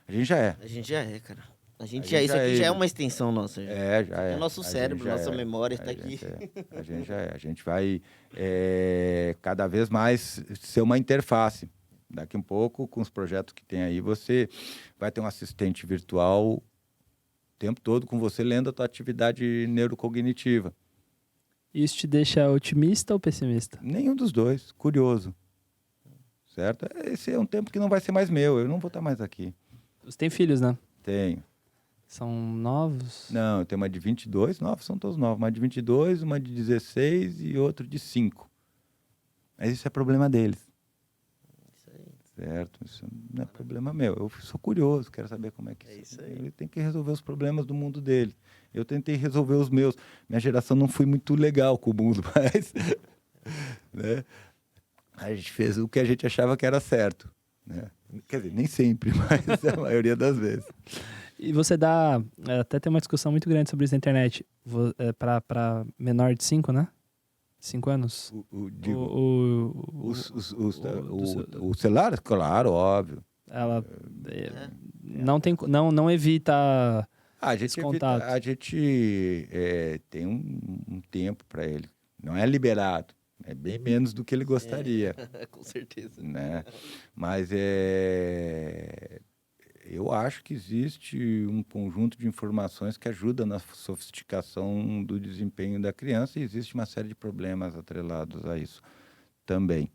A gente já é. A gente já é, cara. Isso aqui já é uma extensão nossa. Já é. É nosso cérebro, nossa memória está aqui. A gente já é. A gente vai cada vez mais ser uma interface. Daqui um pouco, com os projetos que tem aí, você vai ter um assistente virtual o tempo todo com você lendo a tua atividade neurocognitiva. Isso te deixa otimista ou pessimista? Nenhum dos dois. Curioso. Certo? Esse é um tempo que não vai ser mais meu. Eu não vou estar mais aqui. Você tem filhos, né? Tenho. São novos? Não, eu tenho uma de 22, novos, são todos novos. Uma de 22, uma de 16 e outro de 5. Mas isso é problema deles. Isso aí. Certo? Isso não é problema meu. Eu sou curioso, quero saber como é que... isso aí. Ele tem que resolver os problemas do mundo dele. Eu tentei resolver os meus. Minha geração não foi muito legal com o mundo, mas... né? A gente fez o que a gente achava que era certo, né? Quer dizer, nem sempre, mas a maioria das vezes. E você dá... até tem uma discussão muito grande sobre isso na internet. Para menor de 5, né? 5 anos. O celular, claro, óbvio. Ela não evita esse contato. A gente tem um tempo para ele. Não é liberado. É bem menos do que ele gostaria. Com certeza. Né? Mas eu acho que existe um conjunto de informações que ajuda na sofisticação do desempenho da criança e existe uma série de problemas atrelados a isso também,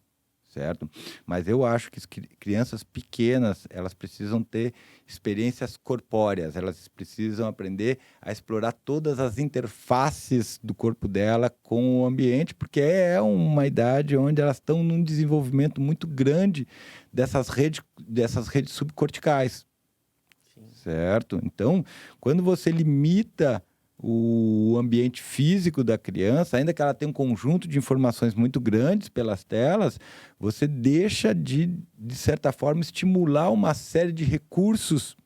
certo? Mas eu acho que crianças pequenas, elas precisam ter experiências corpóreas, elas precisam aprender a explorar todas as interfaces do corpo dela com o ambiente, porque é uma idade onde elas estão num desenvolvimento muito grande dessas redes subcorticais. certo? Então, quando você limita o ambiente físico da criança, ainda que ela tenha um conjunto de informações muito grandes pelas telas, você deixa de certa forma, estimular uma série de recursos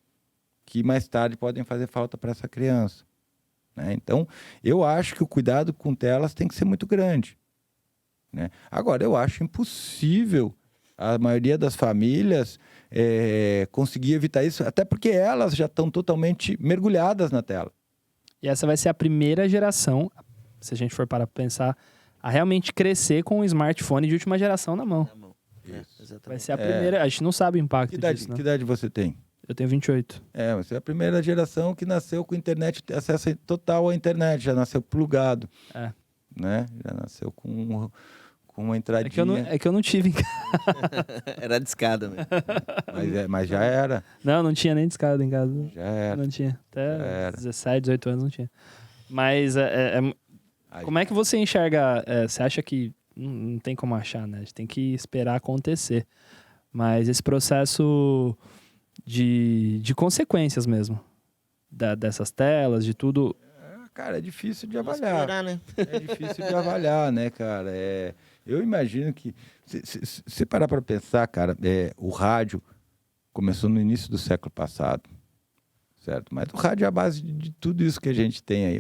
que mais tarde podem fazer falta para essa criança, né? Então, eu acho que o cuidado com telas tem que ser muito grande, né? Agora, eu acho impossível a maioria das famílias conseguir evitar isso, até porque elas já estão totalmente mergulhadas na tela. E essa vai ser a primeira geração, se a gente for para pensar, a realmente crescer com um smartphone de última geração na mão. Exatamente. Vai ser a primeira, a gente não sabe o impacto disso, né? Que idade você tem? Eu tenho 28. Você é a primeira geração que nasceu com internet, acesso total à internet, já nasceu plugado, né? Já nasceu com uma entradinha. É que eu não tive em casa. Era discada, né? Mas já era. Não tinha nem discada em casa. Já era. Não tinha. Até 17, 18 anos não tinha. Mas como é que você enxerga? Você acha que não tem como achar, né? A gente tem que esperar acontecer. Mas esse processo de consequências mesmo. Dessas telas, de tudo. Cara, é difícil de avaliar. Esperar, né? É difícil de avaliar, né, cara? Eu imagino que... Se parar para pensar, cara, o rádio começou no início do século passado, certo? Mas o rádio é a base de tudo isso que a gente tem aí.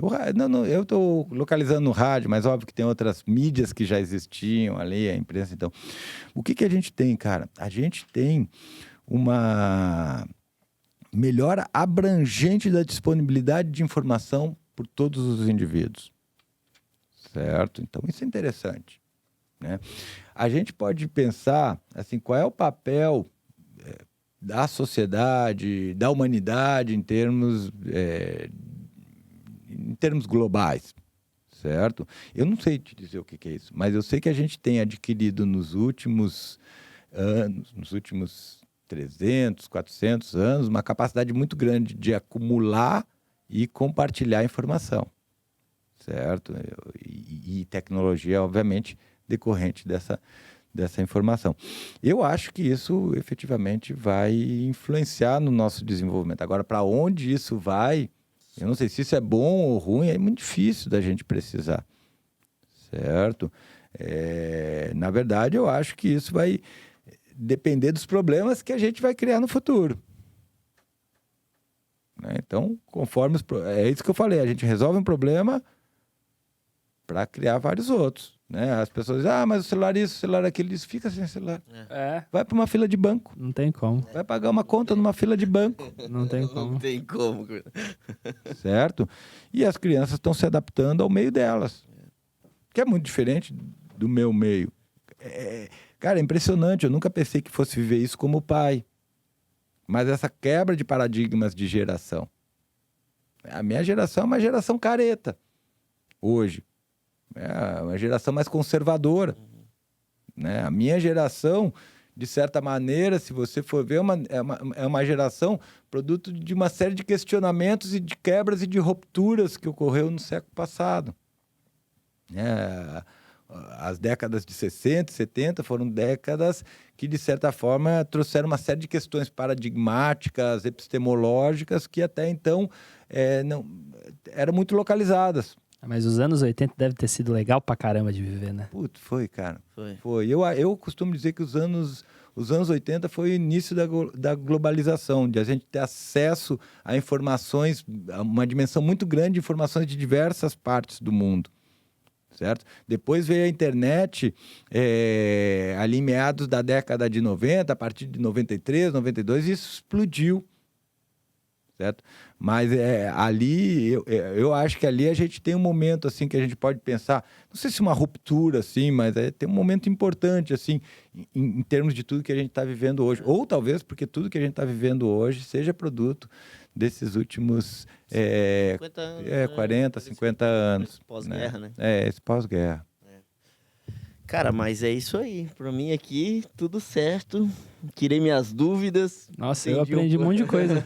Eu estou localizando no rádio, mas óbvio que tem outras mídias que já existiam ali, a imprensa. Então, o que a gente tem, cara? A gente tem uma melhora abrangente da disponibilidade de informação por todos os indivíduos, certo? Então, isso é interessante, né? A gente pode pensar, assim, qual é o papel da sociedade, da humanidade em termos globais, certo? Eu não sei te dizer o que é isso, mas eu sei que a gente tem adquirido nos últimos anos, nos últimos 300, 400 anos, uma capacidade muito grande de acumular e compartilhar informação, certo? E tecnologia, obviamente, decorrente dessa informação. Eu acho que isso, efetivamente, vai influenciar no nosso desenvolvimento. Agora, para onde isso vai, eu não sei se isso é bom ou ruim, é muito difícil da gente precisar, certo? Na verdade, eu acho que isso vai depender dos problemas que a gente vai criar no futuro. Então, conforme é isso que eu falei, a gente resolve um problema para criar vários outros, né? As pessoas dizem, mas o celular isso, o celular aquilo, isso, fica sem celular. Vai para uma fila de banco. Não tem como. Vai pagar uma conta numa fila de banco. Não tem como. Não tem como. Certo? E as crianças estão se adaptando ao meio delas, que é muito diferente do meu meio. Cara, é impressionante, eu nunca pensei que fosse viver isso como pai. Mas essa quebra de paradigmas de geração. A minha geração é uma geração careta, hoje. É uma geração mais conservadora. Né? A minha geração, de certa maneira, se você for ver, é uma geração produto de uma série de questionamentos e de quebras e de rupturas que ocorreu no século passado. As décadas de 60 e 70 foram décadas que, de certa forma, trouxeram uma série de questões paradigmáticas, epistemológicas, que até então não eram muito localizadas. Mas os anos 80 deve ter sido legal pra caramba de viver, né? Putz, foi, cara. Foi. Eu costumo dizer que os anos 80 foi o início da globalização, de a gente ter acesso a informações, a uma dimensão muito grande de informações de diversas partes do mundo. Certo? Depois veio a internet, ali em meados da década de 90, a partir de 93, 92, e isso explodiu. Certo? Mas ali, eu acho que ali a gente tem um momento assim que a gente pode pensar, não sei se uma ruptura assim, mas tem um momento importante assim, em termos de tudo que a gente está vivendo hoje. Ou talvez porque tudo que a gente está vivendo hoje seja produto desses últimos 50 anos, 40, 50 anos. Pós-guerra, né? Esse pós-guerra. Cara, mas é isso aí. Pra mim aqui, tudo certo. Tirei minhas dúvidas. Nossa, eu aprendi um monte de coisa.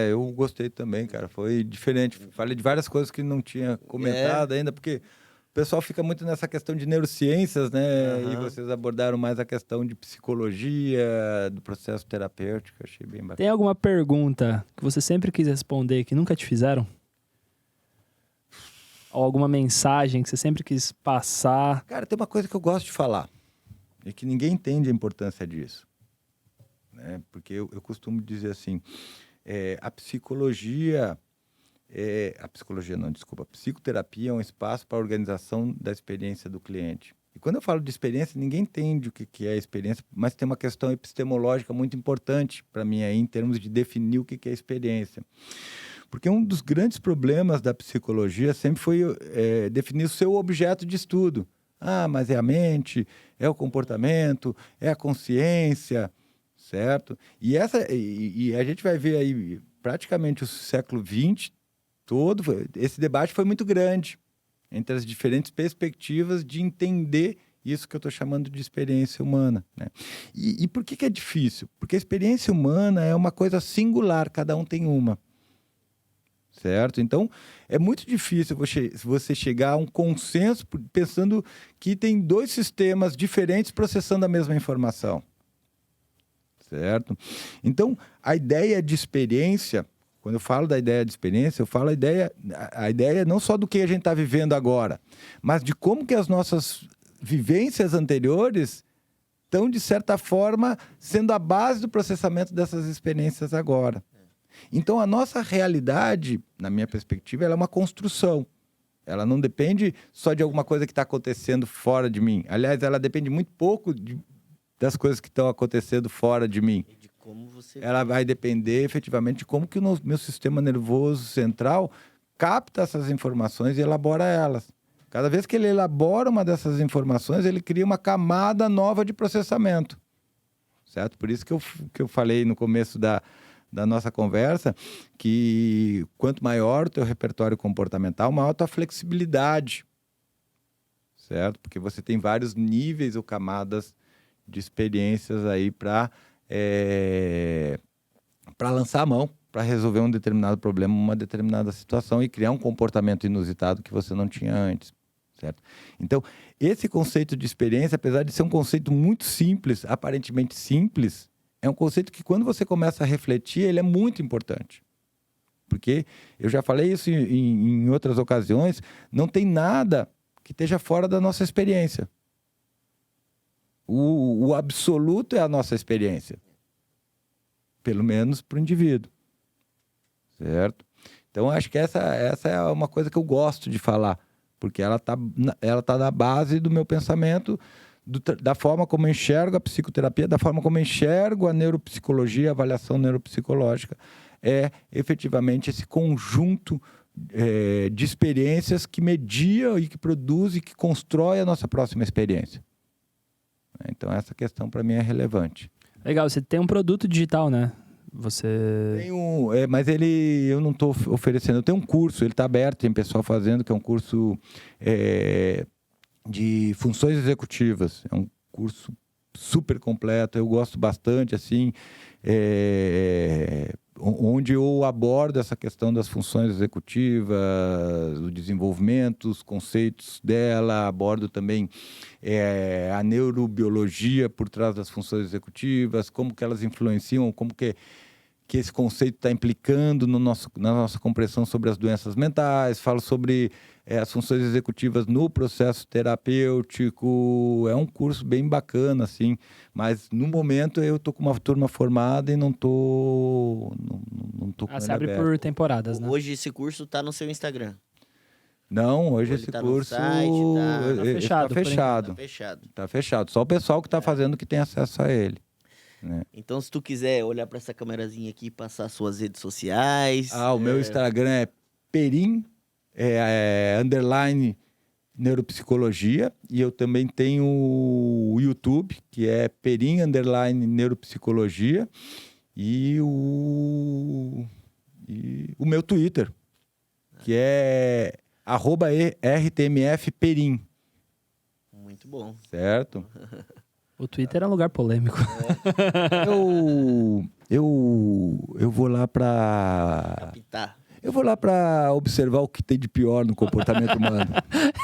Eu gostei também, cara. Foi diferente. Falei de várias coisas que não tinha comentado ainda, porque pessoal fica muito nessa questão de neurociências, né? E Aham. vocês abordaram mais a questão de psicologia, do processo terapêutico. Achei bem bacana. Tem alguma pergunta que você sempre quis responder que nunca te fizeram? Ou alguma mensagem que você sempre quis passar? Cara, tem uma coisa que eu gosto de falar e que ninguém entende a importância disso, né? Porque eu costumo dizer assim, a psicologia a psicoterapia é um espaço para a organização da experiência do cliente. E quando eu falo de experiência, ninguém entende o que é a experiência, mas tem uma questão epistemológica muito importante para mim aí, em termos de definir o que é experiência. Porque um dos grandes problemas da psicologia sempre foi definir o seu objeto de estudo. Ah, mas é a mente, é o comportamento, é a consciência, certo? E a gente vai ver aí, praticamente o século XX todo, esse debate foi muito grande entre as diferentes perspectivas de entender isso que eu estou chamando de experiência humana, né? E por que é difícil? Porque a experiência humana é uma coisa singular, cada um tem uma. Certo? Então, é muito difícil você chegar a um consenso pensando que tem dois sistemas diferentes processando a mesma informação. Certo? Então, a ideia de experiência, quando eu falo da ideia de experiência, eu falo a ideia não só do que a gente está vivendo agora, mas de como que as nossas vivências anteriores estão, de certa forma, sendo a base do processamento dessas experiências agora. Então, a nossa realidade, na minha perspectiva, ela é uma construção. Ela não depende só de alguma coisa que está acontecendo fora de mim. Aliás, ela depende muito pouco das coisas que estão acontecendo fora de mim. E de como você... Ela vai depender, efetivamente, de como que o meu sistema nervoso central capta essas informações e elabora elas. Cada vez que ele elabora uma dessas informações, ele cria uma camada nova de processamento. Certo? Por isso que eu falei no começo da nossa conversa, que quanto maior o teu repertório comportamental, maior a tua flexibilidade, certo? Porque você tem vários níveis ou camadas de experiências aí para lançar a mão, para resolver um determinado problema, uma determinada situação e criar um comportamento inusitado que você não tinha antes, certo? Então, esse conceito de experiência, apesar de ser um conceito muito simples, aparentemente simples, é um conceito que, quando você começa a refletir, ele é muito importante. Porque, eu já falei isso em outras ocasiões, não tem nada que esteja fora da nossa experiência. O absoluto é a nossa experiência. Pelo menos para o indivíduo. Certo? Então, acho que essa é uma coisa que eu gosto de falar. Porque ela tá na base do meu pensamento, da forma como eu enxergo a psicoterapia, da forma como eu enxergo a neuropsicologia, a avaliação neuropsicológica, é efetivamente esse conjunto de experiências que media e que produz e que constrói a nossa próxima experiência. Então, essa questão para mim é relevante. Legal, você tem um produto digital, né? Você... Tem mas eu não estou oferecendo. Eu tenho um curso, ele está aberto, tem pessoal fazendo, que é um curso de funções executivas. É um curso super completo, eu gosto bastante, assim, onde eu abordo essa questão das funções executivas, o desenvolvimento, os conceitos dela, abordo também a neurobiologia por trás das funções executivas, como que elas influenciam, como que esse conceito está implicando na nossa compreensão sobre as doenças mentais, falo sobre as funções executivas no processo terapêutico. É um curso bem bacana, assim, mas no momento eu estou com uma turma formada e não estou com você ele abre aberto. por temporadas, né? Hoje esse curso está no seu Instagram. Não, hoje Ele esse tá no curso site, tá fechado, por enquanto. Tá fechado. Tá fechado. Só o pessoal que está fazendo que tem acesso a ele. Né? Então, se tu quiser olhar para essa câmerazinha aqui e passar suas redes sociais... O meu Instagram é Perim, _ neuropsicologia, e eu também tenho o YouTube, que é Perim _ neuropsicologia, e o meu Twitter, que é @rtmfperim. Muito bom. Certo? O Twitter é um lugar polêmico. Eu vou lá para... Captar. Eu vou lá para observar o que tem de pior no comportamento humano.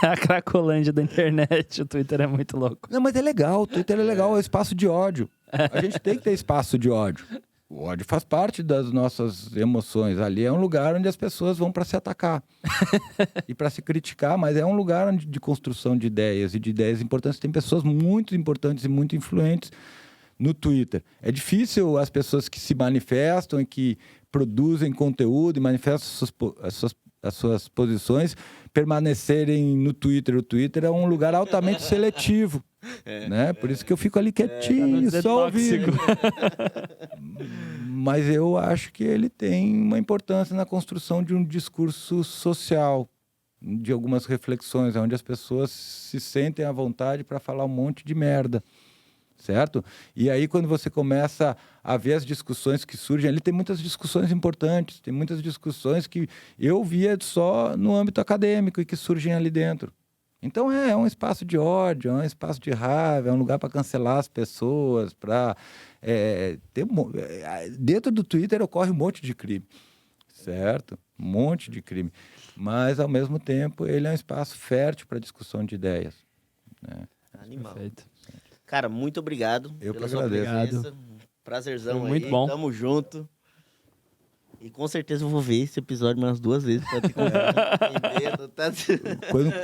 A cracolândia da internet, o Twitter é muito louco. Não, mas é legal, o Twitter é legal, é um espaço de ódio. A gente tem que ter espaço de ódio. O ódio faz parte das nossas emoções. Ali é um lugar onde as pessoas vão para se atacar e para se criticar, mas é um lugar de construção de ideias e de ideias importantes. Tem pessoas muito importantes e muito influentes no Twitter. É difícil as pessoas que se manifestam e que produzem conteúdo e manifestam as suas posições permanecerem no Twitter. O Twitter é um lugar altamente seletivo. Né? Por isso que eu fico ali quietinho, só ouvindo. Mas eu acho que ele tem uma importância na construção de um discurso social, de algumas reflexões, onde as pessoas se sentem à vontade para falar um monte de merda. Certo? E aí, quando você começa a ver as discussões que surgem, ali tem muitas discussões importantes, tem muitas discussões que eu via só no âmbito acadêmico e que surgem ali dentro. Então, é um espaço de ódio, é um espaço de raiva, é um lugar para cancelar as pessoas, para... dentro do Twitter ocorre um monte de crime, certo? Um monte de crime. Mas, ao mesmo tempo, ele é um espaço fértil para discussão de ideias. Né? Animal. Perfeito. Cara, muito obrigado Eu pela que sua agradeço. presença. Prazerzão Foi aí. muito bom. Tamo junto. E com certeza eu vou ver esse episódio umas 2 vezes pra ter entendendo, tá?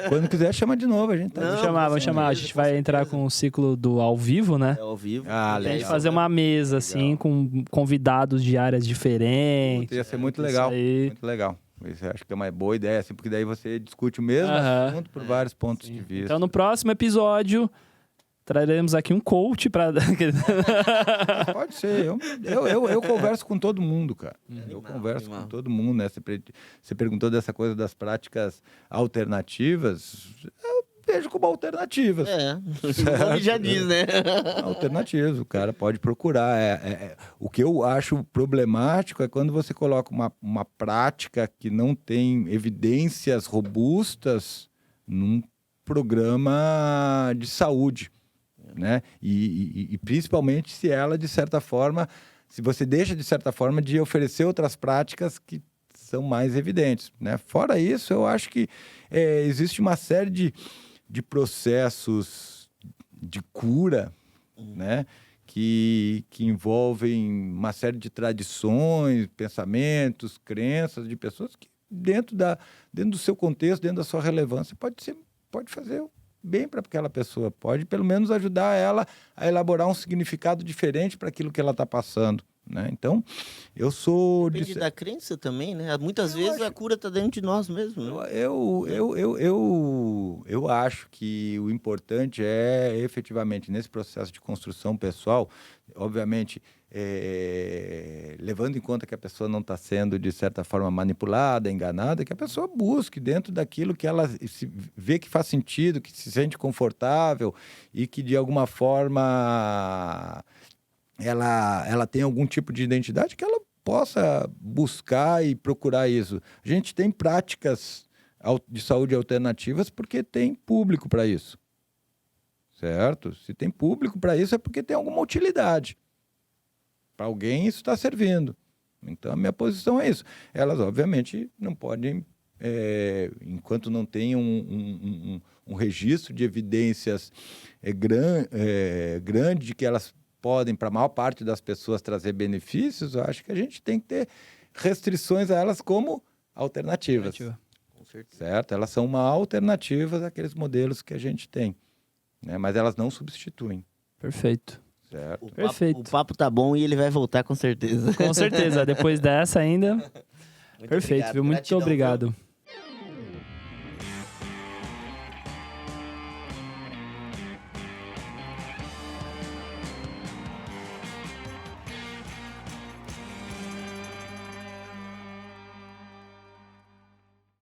Quando quiser, chama de novo. A gente tá Não, Vamos com chamar. A certeza, gente com vai certeza. entrar com o ciclo do ao vivo, né? É ao vivo. Ah, A gente legal. fazer uma mesa, assim, com convidados de áreas diferentes. Ia ser muito Isso legal. aí. Muito legal. Isso eu acho que é uma boa ideia, assim, porque daí você discute o mesmo Aham. assunto por vários pontos de vista. Então, no próximo episódio, traremos aqui um coach para... Pode ser. Eu converso com todo mundo, cara. Eu Animal, converso animal. com todo mundo, né? Você perguntou dessa coisa das práticas alternativas. Eu vejo como alternativas. É, o nome já diz, né? Alternativas, o cara pode procurar. O que eu acho problemático é quando você coloca uma prática que não tem evidências robustas num programa de saúde, né? E principalmente se ela, de certa forma, se você deixa, de certa forma, de oferecer outras práticas que são mais evidentes, né? Fora isso, eu acho que existe uma série de processos de cura, né? Que envolvem uma série de tradições, pensamentos, crenças de pessoas que dentro do seu contexto, dentro da sua relevância, pode fazer bem para aquela pessoa, pode pelo menos ajudar ela a elaborar um significado diferente para aquilo que ela está passando, né? Então, eu sou... Depende da crença também, né? Muitas vezes a cura tá dentro de nós mesmos, né? Eu acho que o importante é, efetivamente, nesse processo de construção pessoal, obviamente, levando em conta que a pessoa não está sendo, de certa forma, manipulada, enganada, que a pessoa busque dentro daquilo que ela vê que faz sentido, que se sente confortável e que, de alguma forma, ela tem algum tipo de identidade, que ela possa buscar e procurar isso. A gente tem práticas de saúde alternativas porque tem público para isso, certo? Se tem público para isso é porque tem alguma utilidade. Para alguém isso está servindo. Então, a minha posição é isso. Elas, obviamente, não podem, enquanto não tenham um registro de evidências grande de que elas podem, para a maior parte das pessoas, trazer benefícios, eu acho que a gente tem que ter restrições a elas como alternativas. Com certeza. Certo? Elas são uma alternativa àqueles modelos que a gente tem, né? Mas elas não substituem. Perfeito. Certo? Perfeito. O papo tá bom e ele vai voltar com certeza. Com certeza. Depois dessa ainda... Muito Perfeito, obrigado. viu? Muito Gratidão, obrigado. viu?